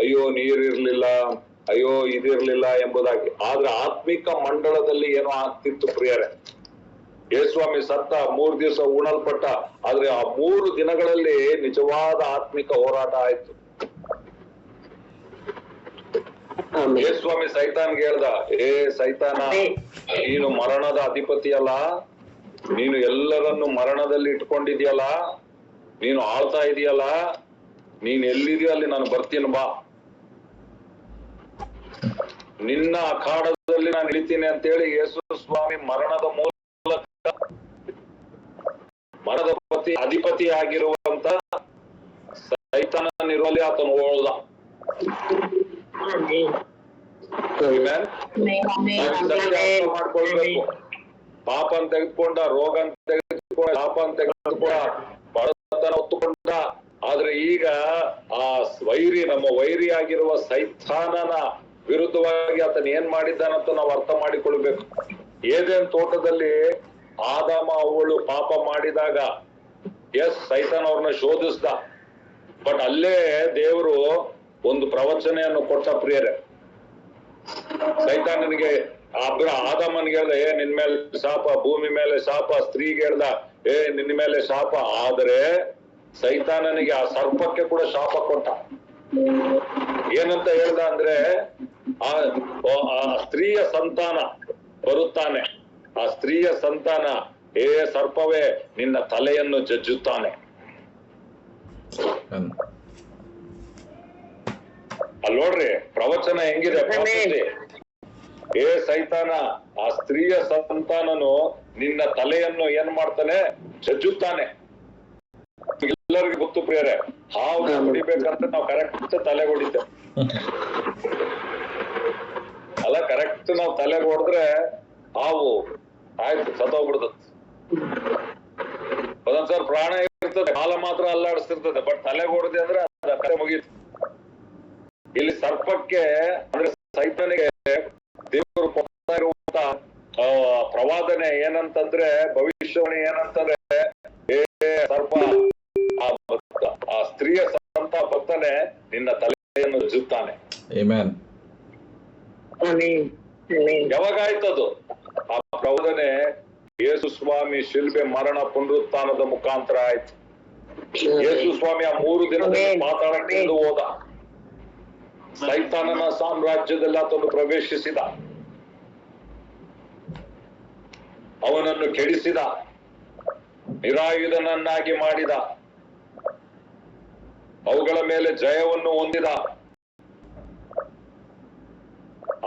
ಅಯ್ಯೋ ನೀರಿರ್ಲಿಲ್ಲ, ಅಯ್ಯೋ ಇದಿರ್ಲಿಲ್ಲ ಎಂಬುದಾಗಿ. ಆದ್ರೆ ಆತ್ಮಿಕ ಮಂಡಳದಲ್ಲಿ ಏನೋ ಆಗ್ತಿತ್ತು ಪ್ರಿಯರೇ. ಯೇಸುಸ್ವಾಮಿ ಸತ್ತ, 3 ದಿವಸ ಉಣಲ್ಪಟ್ಟ. ಆದ್ರೆ ಆ 3 ದಿನಗಳಲ್ಲಿ ನಿಜವಾದ ಆತ್ಮಿಕ ಹೋರಾಟ ಆಯ್ತು. ಯೇಸುಸ್ವಾಮಿ ಸೈತಾನ್ಗೆ ಹೇಳ್ದ, ಏ ಸೈತಾನ, ನೀನು ಮರಣದ ಅಧಿಪತಿ ಅಲ್ಲ, ನೀನು ಎಲ್ಲರನ್ನು ಮರಣದಲ್ಲಿ ಇಟ್ಕೊಂಡಿದ್ಯಲ್ಲ, ನೀನು ಆಳ್ತಾ ಇದೆಯಲ್ಲ, ನೀನ್ ಎಲ್ಲಿದೆಯೋ ಅಲ್ಲಿ ನಾನು ಬರ್ತೀನಿ, ಬಾ, ನಿನ್ನ ಅಖಾಡದಲ್ಲಿ ನಾನು ಇಳಿತೀನಿ ಅಂತೇಳಿ ಯೇಸುಸ್ವಾಮಿ ಮರಣದ ಮೂಲಕ ಮರಣದ ಅಧಿಪತಿ ಆಗಿರುವಂತ ಸೈತಾನನಿರುವಲ್ಲಿ ಆತನು ಓಳ್ದ. ಮಾಡ್ಕೊಳ್ಬೇಕು. ಪಾಪನ್ ತೆಗೆದುಕೊಂಡ, ರೋಗನ್ ತೆಗೆದುಕೊಂಡ, ಪಾಪನ್ ತೆಗೆದುಕೊಂಡ, ಬಡತನ ಹೊತ್ತುಕೊಂಡ. ಆದ್ರೆ ಈಗ ಆ ನಮ್ಮ ವೈರಿ ಆಗಿರುವ ಸೈತಾನನ ವಿರುದ್ಧವಾಗಿ ಆತನ ಏನ್ ಮಾಡಿದ್ದಾನಂತ ನಾವು ಅರ್ಥ ಮಾಡಿಕೊಳ್ಬೇಕು. ಏದೇನ್ ತೋಟದಲ್ಲಿ ಆದಾಮ ಅವಳು ಪಾಪ ಮಾಡಿದಾಗ ಸೈತಾನ್ ಅವ್ರನ್ನ ಶೋಧಿಸ್ದ. ಬಟ್ ಅಲ್ಲೇ ದೇವರು ಒಂದು ಪ್ರವಚನೆಯನ್ನು ಕೊಟ್ಟ ಪ್ರಿಯರೇ. ಸೈತಾನನಿಗೆ ಆದಾಮನಿಗೆ ಹೇಳ್ದ, ನಿನ್ ಮೇಲೆ ಶಾಪ, ಭೂಮಿ ಮೇಲೆ ಶಾಪ. ಸ್ತ್ರೀಗೆ ಹೇಳ್ದ, ನಿನ್ನ ಮೇಲೆ ಶಾಪ. ಆದರೆ ಸೈತಾನನಿಗೆ ಆ ಸರ್ಪಕ್ಕೆ ಕೂಡ ಶಾಪ ಕೊಟ್ಟ. ಏನಂತ ಹೇಳ್ದ ಅಂದ್ರೆ, ಆ ಸ್ತ್ರೀಯ ಸಂತಾನ ಬರುತ್ತಾನೆ, ಆ ಸ್ತ್ರೀಯ ಸಂತಾನ ಸರ್ಪವೇ ನಿನ್ನ ತಲೆಯನ್ನು ಜಜ್ಜುತ್ತಾನೆ. ಅಲ್ಲಿ ನೋಡ್ರಿ ಪ್ರವಚನ ಹೆಂಗಿದೆ. ಸೈತಾನ, ಆ ಸ್ತ್ರೀಯ ಸಂತಾನನು ನಿನ್ನ ತಲೆಯನ್ನು ಏನ್ ಮಾಡ್ತಾನೆ? ಜಜ್ಜುತ್ತಾನೆ. ಎಲ್ಲರಿಗೂ ಗೊತ್ತು ಪ್ರಿಯರೇ, ಹಾವು ಹೊಡಿಬೇಕಂತ ನಾವು ಕರೆಕ್ಟ್ ತಲೆಗೆ ಹೊಡಿತೇವೆ ಅಲ್ಲ. ಕರೆಕ್ಟ್ ನಾವು ತಲೆಗೆ ಹೊಡೆದ್ರೆ ಹಾವು ಆಯ್ತು, ಸತ್ತೋಗ್ಬಿಡ್ತದೆ. ಒಂದೊಂದ್ಸಲ ಪ್ರಾಣ ಇರ್ತದೆ, ಕಾಲ ಮಾತ್ರ ಅಲ್ಲಾಡಿಸ್ತಿರ್ತದೆ. ಬಟ್ ತಲೆಗೆ ಹೊಡೆದೆ ಅಂದ್ರೆ ಕರೆ ಮುಗೀತು. ಇಲ್ಲಿ ಸರ್ಪಕ್ಕೆ ಅಂದ್ರೆ ಸೈತಾನಿಗೆ ಹೇಳ್ತಾನೆ ಏನಂತಂದ್ರೆ, ಭವಿಷ್ಯವಾಣಿ ಏನಂತಂದ್ರೆ, ಸರ್ಪ ಆ ಸ್ತ್ರೀಯ ಸಂತ ಬರ್ತಾನೆ, ನಿನ್ನ ತಲೆಯನ್ನು ಉಜ್ಜುತ್ತಾನೆ. ಯಾವಾಗಾಯ್ತದು? ಆ ಪ್ರಬೋಧನೆ ಯೇಸು ಸ್ವಾಮಿ ಶಿಲ್ಬೆ ಮರಣ ಪುನರುತ್ಥಾನದ ಮುಖಾಂತರ ಆಯ್ತು. ಯೇಸು ಸ್ವಾಮಿ ಆ 3 ದಿನದಲ್ಲಿ ಮಾತಾಡಕ್ಕೆ ಹೋದ, ಸೈತಾನನ ಸಾಮ್ರಾಜ್ಯದಲ್ಲಿ ಆತನು ಪ್ರವೇಶಿಸಿದ, ಅವನನ್ನು ಕೆಡಿಸಿದ, ನಿರಾಯುಧನನ್ನಾಗಿ ಮಾಡಿದ, ಅವುಗಳ ಮೇಲೆ ಜಯವನ್ನು ಹೊಂದಿದ,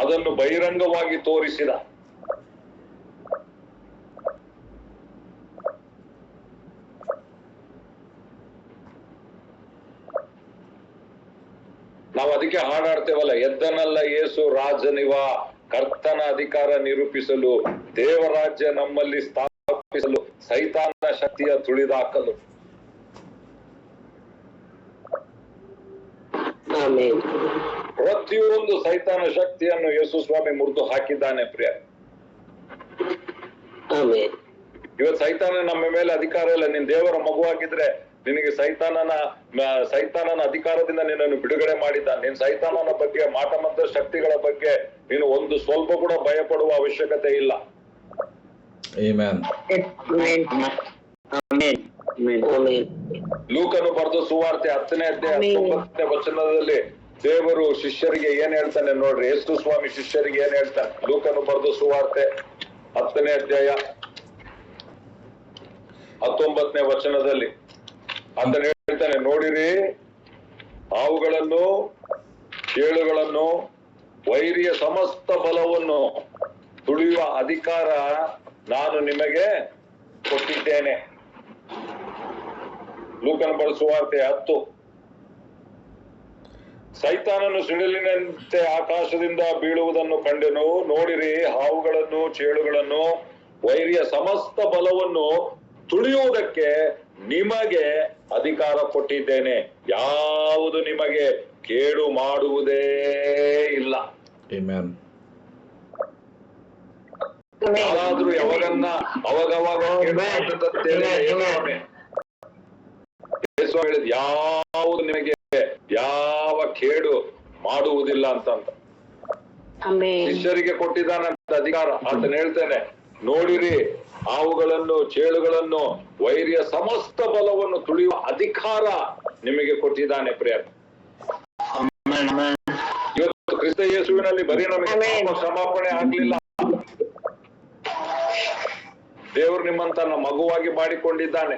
ಅದನ್ನು ಬಹಿರಂಗವಾಗಿ ತೋರಿಸಿದ. ನಾವು ಅದಕ್ಕೆ ಹಾಡಾಡ್ತೇವಲ್ಲ, ಎದ್ದನಲ್ಲ ಯೇಸು ರಾಜನಿವ, ಕರ್ತನ ಅಧಿಕಾರ ನಿರೂಪಿಸಲು, ದೇವರಾಜ್ಯ ನಮ್ಮಲ್ಲಿ ಸ್ಥಾಪಿಸಲು, ಸೈತಾನ ಶಕ್ತಿಯ ತುಳಿದಾಕಲು. ಪ್ರತಿಯೊಂದು ಸೈತಾನ ಶಕ್ತಿಯನ್ನು ಯೇಸು ಸ್ವಾಮಿ ಮುರಿದು ಹಾಕಿದ್ದಾನೆ ಪ್ರಿಯ. ಇವತ್ತು ಸೈತಾನ ನಮ್ಮ ಮೇಲೆ ಅಧಿಕಾರ ಇಲ್ಲ. ನೀನ್ ದೇವರ ಮಗುವಾಗಿದ್ರೆ ನಿನಗೆ ಸೈತಾನನ ಅಧಿಕಾರದಿಂದ ನಿನ್ನನ್ನು ಬಿಡುಗಡೆ ಮಾಡಿದ್ದಾನೆ. ನೀನ್ ಸೈತಾನನ ಬಗ್ಗೆ, ಮಾಟಮಂತ್ರ ಶಕ್ತಿಗಳ ಬಗ್ಗೆ ನೀನು ಒಂದು ಸ್ವಲ್ಪ ಕೂಡ ಭಯ ಪಡುವ ಅವಶ್ಯಕತೆ ಇಲ್ಲ. ಲೂಕನು ಬರೆದ ಸುವಾರ್ತೆ 10ನೇ ಅಧ್ಯಾಯ 9ನೇ ವಚನದಲ್ಲಿ ದೇವರು ಶಿಷ್ಯರಿಗೆ ಏನ್ ಹೇಳ್ತಾನೆ ನೋಡ್ರಿ. ಯೇಸು ಸ್ವಾಮಿ ಶಿಷ್ಯರಿಗೆ ಏನ್ ಹೇಳ್ತಾನೆ? ಲೂಕನು ಬರೆದ ಸುವಾರ್ತೆ 10ನೇ ಅಧ್ಯಾಯ 19ನೇ ವಚನದಲ್ಲಿ ಅಂತ ಹೇಳ್ತಾನೆ, ನೋಡಿರಿ, ಹಾವುಗಳನ್ನು, ಚೇಳುಗಳನ್ನು, ವೈರಿಯ ಸಮಸ್ತ ಬಲವನ್ನು ತುಳಿಯುವ ಅಧಿಕಾರ ನಾನು ನಿಮಗೆ ಕೊಟ್ಟಿದ್ದೇನೆ. ಲೂಕನ ಬಳಸುವಾರ್ತೆ 10. ಸೈತಾನನು ಸಿಡಿಲಿನಂತೆ ಆಕಾಶದಿಂದ ಬೀಳುವುದನ್ನು ಕಂಡೆನು. ನೋಡಿರಿ, ಹಾವುಗಳನ್ನು, ಚೇಳುಗಳನ್ನು, ವೈರಿಯ ಸಮಸ್ತ ಬಲವನ್ನು ತುಳಿಯುವುದಕ್ಕೆ ನಿಮಗೆ ಅಧಿಕಾರ ಕೊಟ್ಟಿದ್ದೇನೆ. ಯಾವುದು ನಿಮಗೆ ಕೇಡು ಮಾಡುವುದೇ ಇಲ್ಲ. ಯಾರಾದ್ರೂ ಯಾವಾಗನ್ನ ಅವಾಗವಾಗ ಹೇಳಿದ್ ಯಾವುದು ನಿಮಗೆ ಯಾವ ಕೇಡು ಮಾಡುವುದಿಲ್ಲ ಅಂತ ಶಿಷ್ಯರಿಗೆ ಕೊಟ್ಟಿದ್ದಾನಂತ ಅಧಿಕಾರ. ಆತನ ಹೇಳ್ತೇನೆ, ನೋಡಿರಿ, ಹಾವುಗಳನ್ನು, ಚೇಳುಗಳನ್ನು, ವೈರಿಯ ಸಮಸ್ತ ಬಲವನ್ನು ತುಳಿಯುವ ಅಧಿಕಾರ ನಿಮಗೆ ಕೊಟ್ಟಿದ್ದಾನೆ ಪ್ರಿಯ. ಇವತ್ತು ಕ್ರಿಸ್ತ ಯೇಸುವಿನಲ್ಲಿ ಬರೀ ನಮಗೆ ಕ್ಷಮಾಪಣೆ ಆಗ್ಲಿಲ್ಲ, ದೇವರು ನಿಮ್ಮನ್ನು ತನ್ನ ಮಗುವಾಗಿ ಮಾಡಿಕೊಂಡಿದ್ದಾನೆ.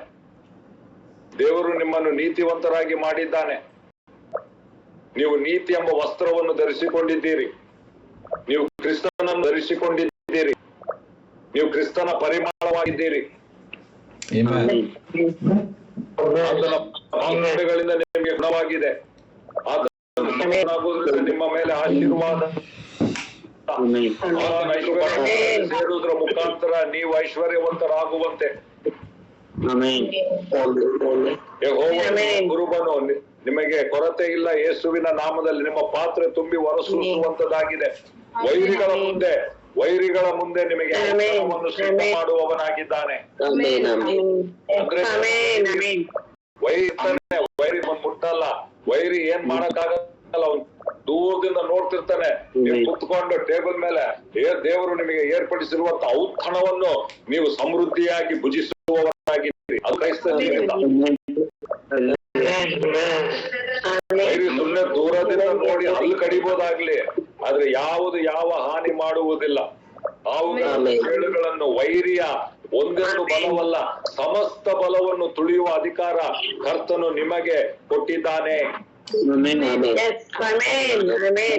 ದೇವರು ನಿಮ್ಮನ್ನು ನೀತಿವಂತರಾಗಿ ಮಾಡಿದ್ದಾನೆ. ನೀವು ನೀತಿ ಎಂಬ ವಸ್ತ್ರವನ್ನು ಧರಿಸಿಕೊಂಡಿದ್ದೀರಿ. ನೀವು ಕ್ರಿಸ್ತನನ್ನು ಧರಿಸಿಕೊಂಡಿದ್ದೀರಿ. ನೀವು ಕ್ರಿಸ್ತನ ಪರಿಮಾಣವಾಗಿದ್ದೀರಿ. ಆತನ ಮಾತುಗಳಿಂದ ನಿಮಗೆ ಗುಣವಾಗಿದೆ. ಆತನಾಗುವುದರಿಂದ ನಿಮ್ಮ ಮೇಲೆ ಆಶೀರ್ವಾದ. ಸೇರುವುದರ ಮುಖಾಂತರ ನೀವು ಐಶ್ವರ್ಯವಂತರಾಗುವಂತೆ ಕುರುಬನು ನಿಮಗೆ ಕೊರತೆ ಇಲ್ಲ. ಯೇಸುವಿನ ನಾಮದಲ್ಲಿ ನಿಮ್ಮ ಪಾತ್ರೆ ತುಂಬಿ ಹೊರಸೂಸುವಂತದಾಗಿದೆ. ವೈರಿಗಳ ಮುಂದೆ ನಿಮಗೆ ಸಿದ್ಧ ಮಾಡುವವನಾಗಿದ್ದಾನೆ. ವೈರಿ ಮುಟ್ಟಲ್ಲ. ವೈರಿ ಏನ್ ಮಾಡಕ್ಕಾಗಲ್ಲ. ಅವ್ನು ದೂರದಿಂದ ನೋಡ್ತಿರ್ತಾನೆ. ನೀವು ಕುತ್ಕೊಂಡು ಟೇಬಲ್ ಮೇಲೆ ದೇವರು ನಿಮಗೆ ಏರ್ಪಡಿಸಿರುವಂತ ಔತಣವನ್ನು ನೀವು ಸಮೃದ್ಧಿಯಾಗಿ ಭುಜಿಸುವವರಾಗಿದ್ದೀರಿ. ಅದು ಕ್ರೈಸ್ತನಿಂದ. ವೈರಿ ಸುಮ್ಮನೆ ದೂರದಿಂದ ನೋಡಿ ಅಲ್ಲಿ ಕಡಿಬೋದಾಗ್ಲಿ, ಆದ್ರೆ ಯಾವ ಹಾನಿ ಮಾಡುವುದಿಲ್ಲ. ಚೇಳುಗಳನ್ನು, ವೈರಿಯ ಒಂದೆರಡು ಬಲವಲ್ಲ, ಸಮಸ್ತ ಬಲವನ್ನು ತುಳಿಯುವ ಅಧಿಕಾರ ಕರ್ತನು ನಿಮಗೆ ಕೊಟ್ಟಿದ್ದಾನೆ.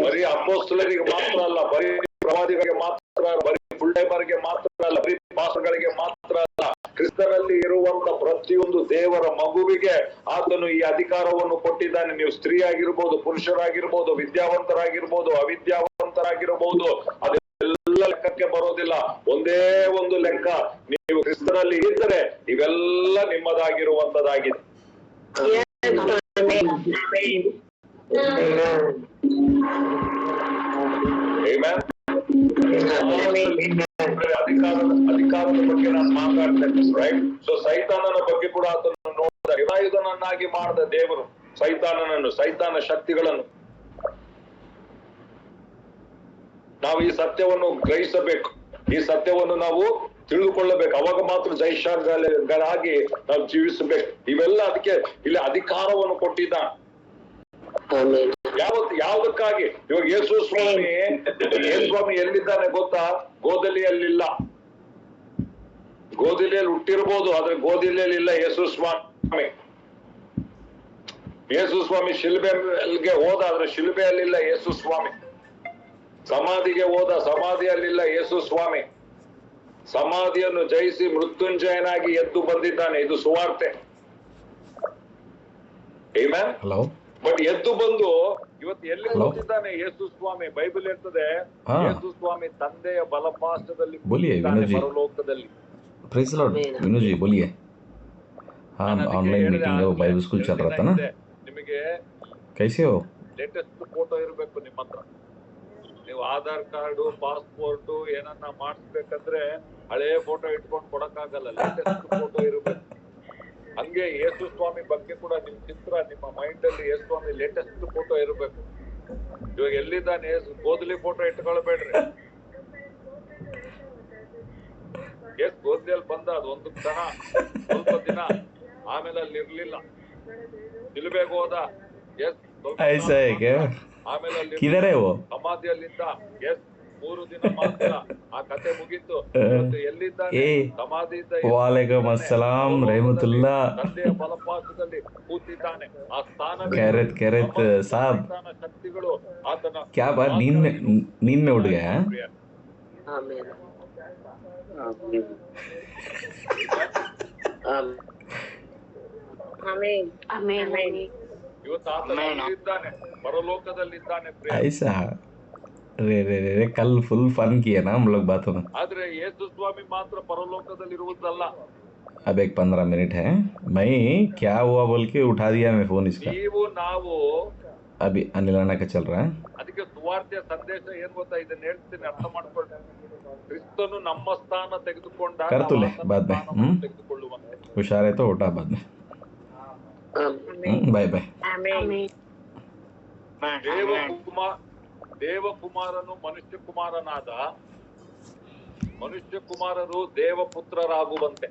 ಬರೀ ಅಪೊಸ್ತಲರಿಗೆ ಮಾತ್ರ ಅಲ್ಲ, ಬರೀ ಪ್ರವಾದಿಗಳಿಗೆ ಮಾತ್ರ, ಬರೀ ಫುಲ್ ಟೈಮರ್ಗೆ ಮಾತ್ರ ಅಲ್ಲ, ಬರೀ ಪಾಸ್ಟರ್ಗಳಿಗೆ ಮಾತ್ರ ಅಲ್ಲ, ಕ್ರಿಸ್ತನಲ್ಲಿ ಇರುವಂತ ಪ್ರತಿಯೊಂದು ದೇವರ ಮಗುವಿಗೆ ಆತನು ಈ ಅಧಿಕಾರವನ್ನು ಕೊಟ್ಟಿದ್ದಾನೆ. ನೀವು ಸ್ತ್ರೀ ಆಗಿರ್ಬೋದು, ಪುರುಷರಾಗಿರ್ಬೋದು, ವಿದ್ಯಾವಂತರಾಗಿರ್ಬೋದು, ಅವಿದ್ಯಾವಂತರಾಗಿರ್ಬೋದು, ಅದೆಲ್ಲ ಲೆಕ್ಕಕ್ಕೆ ಬರೋದಿಲ್ಲ. ಒಂದೇ ಒಂದು ಲೆಕ್ಕ, ನೀವು ಕ್ರಿಸ್ತನಲ್ಲಿ ಇದ್ದರೆ ಇವೆಲ್ಲ ನಿಮ್ಮದಾಗಿರುವಂತದಾಗಿದೆ. ಅಧಿಕಾರದ ಬಗ್ಗೆ ನಾನು ಮಾತಾಡ್ತೇನೆ, ರೈಟ್? ಸೊ ಸೈತಾನನ ಬಗ್ಗೆ ಕೂಡ ಆತನನ್ನು ನೋಡಿದ ನಿರಾಯುಧನನ್ನಾಗಿ ಮಾಡಿದ ದೇವರು ಸೈತಾನ ಶಕ್ತಿಗಳನ್ನು. ನಾವು ಈ ಸತ್ಯವನ್ನು ಗ್ರಹಿಸಬೇಕು, ಈ ಸತ್ಯವನ್ನು ನಾವು ತಿಳಿದುಕೊಳ್ಳಬೇಕು. ಅವಾಗ ಮಾತ್ರ ಜೈಶಾಲಿಗಳಾಗಿ ನಾವು ಜೀವಿಸಬೇಕು. ಇವೆಲ್ಲ ಅದಕ್ಕೆ ಇಲ್ಲಿ ಅಧಿಕಾರವನ್ನು ಕೊಟ್ಟಿದ್ದ. ಯಾವ್ದಕ್ಕಾಗಿ? ಇವಾಗ ಯೇಸು ಸ್ವಾಮಿ ಎಲ್ಲಿದ್ದಾನೆ ಗೊತ್ತಾ? ಗೋದಲಿಯಲ್ಲಿಲ್ಲ. ಗೋದಲಿಯಲ್ಲಿ ಹುಟ್ಟಿರ್ಬೋದು, ಆದ್ರೆ ಗೋದಲಿಯಲ್ಲಿ ಇಲ್ಲ ಯೇಸು ಸ್ವಾಮಿ. ಯೇಸು ಸ್ವಾಮಿ ಶಿಲುಬೆಗೆ ಹೋದ, ಆದ್ರೆ ಶಿಲುಬೆಯಲ್ಲಿಲ್ಲ ಯೇಸು ಸ್ವಾಮಿ. ಸಮಾಧಿಗೆ ಹೋದ, ಸಮಾಧಿಯಲ್ಲಿಲ್ಲ ಯೇಸು ಸ್ವಾಮಿ. ಸಮಾಧಿಯನ್ನು ಜಯಿಸಿ ಮೃತ್ಯುಂಜಯನಾಗಿ ಎದ್ದು ಬಂದಿದ್ದಾನೆ. ಇದು ಸುವಾರ್ತೆ. ಆಮೆನ್. ಬಟ್ ಎದ್ದು ಬಂದು ಇವತ್ತು ಎಲ್ಲಿ ಕೂತಿದ್ದಾನೆ ಯೇಸು ಸ್ವಾಮಿ? ಬೈಬಲ್ ಹೇಳ್ತದೆ ಯೇಸು ಸ್ವಾಮಿ ತಂದೆಯ ಬಲಪಾರ್ಶ್ವದಲ್ಲಿ ಪರಲೋಕದಲ್ಲಿ. प्रेज़ लॉर्ड विनू जी बोलिए. हाँ ऑनलाइन मीटिंग है, वो बाइबल स्कूल चल रहा था ना. ನಿಮಗೆ कैसे हो? ಲೇಟೆಸ್ಟ್ ಫೋಟೋ ಇರಬೇಕು ನಿಮ್ಮ ಹತ್ರ. ನೀವು ಆಧಾರ್ ಕಾರ್ಡು, ಪಾಸ್ಪೋರ್ಟ್ ಏನನ್ನ ಮಾಡಿಸ್ಬೇಕಂದ್ರೆ ಹಳೆ ಫೋಟೋ ಇಟ್ಕೊಂಡು ಕೊಡಕ್ಕಾಗಲ್ಲ, ಲೇಟೆಸ್ಟ್ ಫೋಟೋ ಇರಬೇಕು. ಹಂಗೆ ಯೇಸು ಸ್ವಾಮಿ ಬಗ್ಗೆ ಕೂಡ ನಿಮ್ ಚಿತ್ರ ನಿಮ್ಮ ಮೈಂಡ್ ಅಲ್ಲಿ ಯೇಸು ಸ್ವಾಮಿ ಲೇಟೆಸ್ಟ್ ಫೋಟೋ ಇರಬೇಕು. ಇವಾಗ ಎಲ್ಲಿದ್ದಾನೆ? ಗೋದಲಿ ಫೋಟೋ ಇಟ್ಕೊಳ್ಬೇಡ್ರಿ. ಗೋದಲಿಯಲ್ಲಿ ಬಂದ ಅದು ಒಂದು ಕ್ಷಣ, ಸ್ವಲ್ಪ ದಿನ, ಆಮೇಲೆ ಅಲ್ಲಿ ಇರ್ಲಿಲ್ಲ. ಶಿಲುಬೆಗೆ ಹೋದ, ಆಮೇಲೆ ಅಲ್ಲಿ ಸಮಾಧಿಯಲ್ಲಿದ್ದ. 3 ದಿನ ಮಾತ್ರ ಆ ಕತೆ ಮುಗೀತು. ಎಲ್ಲಿದ್ದಾನೆ? ಸಮಾಧಿಯಿಂದ वालेकुम अस्सलाम रहमतुल्लाह. ತಂದೆಯ ಬಲಪಾರ್ಶ್ವದಲ್ಲಿ ಕೂತಿದ್ದಾನೆ. ಆ ಸ್ಥಾನ साहब ಶಕ್ತಿಗಳು ಆತನ. क्या बात, नींद में उठ गया? ಇವತ್ತು ಆತನಿದ್ದಾನೆ, ಪರಲೋಕದಲ್ಲಿದ್ದಾನೆ. ऐसा रे कल फुल फन किया ना हम लोग बातों में. ಆದ್ರೆ ಯೇಸು ಸ್ವಾಮಿ ಮಾತ್ರ ಪರಲೋಕದಲ್ಲಿರುವುದಲ್ಲ. अब एक 15 मिनट है, मैं क्या हुआ बोल के उठा दिया मैं फोन इसका. ನೀವು ನಾವು अभी अनिलाना का चल रहा है. ಅದಕ್ಕೆ ಸುವಾರ್ತೆಯ ಸಂದೇಶ ಏನ್ ಗೊತ್ತಾ? ಇದನ್ನ ಹೇಳ್ತೀನಿ, ಅರ್ಥ ಮಾಡ್ಕೊಳ್ಳಿ. ಕ್ರಿಸ್ತನು ನಮ್ಮ ಸ್ಥಾನ ತೆಗೆದುಕೊಂಡ कर तू ले बाद में. ತೆಗೆದುಕೊಳ್ಳುವಂತೆ. हुशार है तो उठा बाद में. Bye bye. ದೇವಕುಮಾರನು ಮನುಷ್ಯ ಕುಮಾರನಾದ, ಮನುಷ್ಯ ಕುಮಾರರು ದೇವಪುತ್ರರಾಗುವಂತೆ.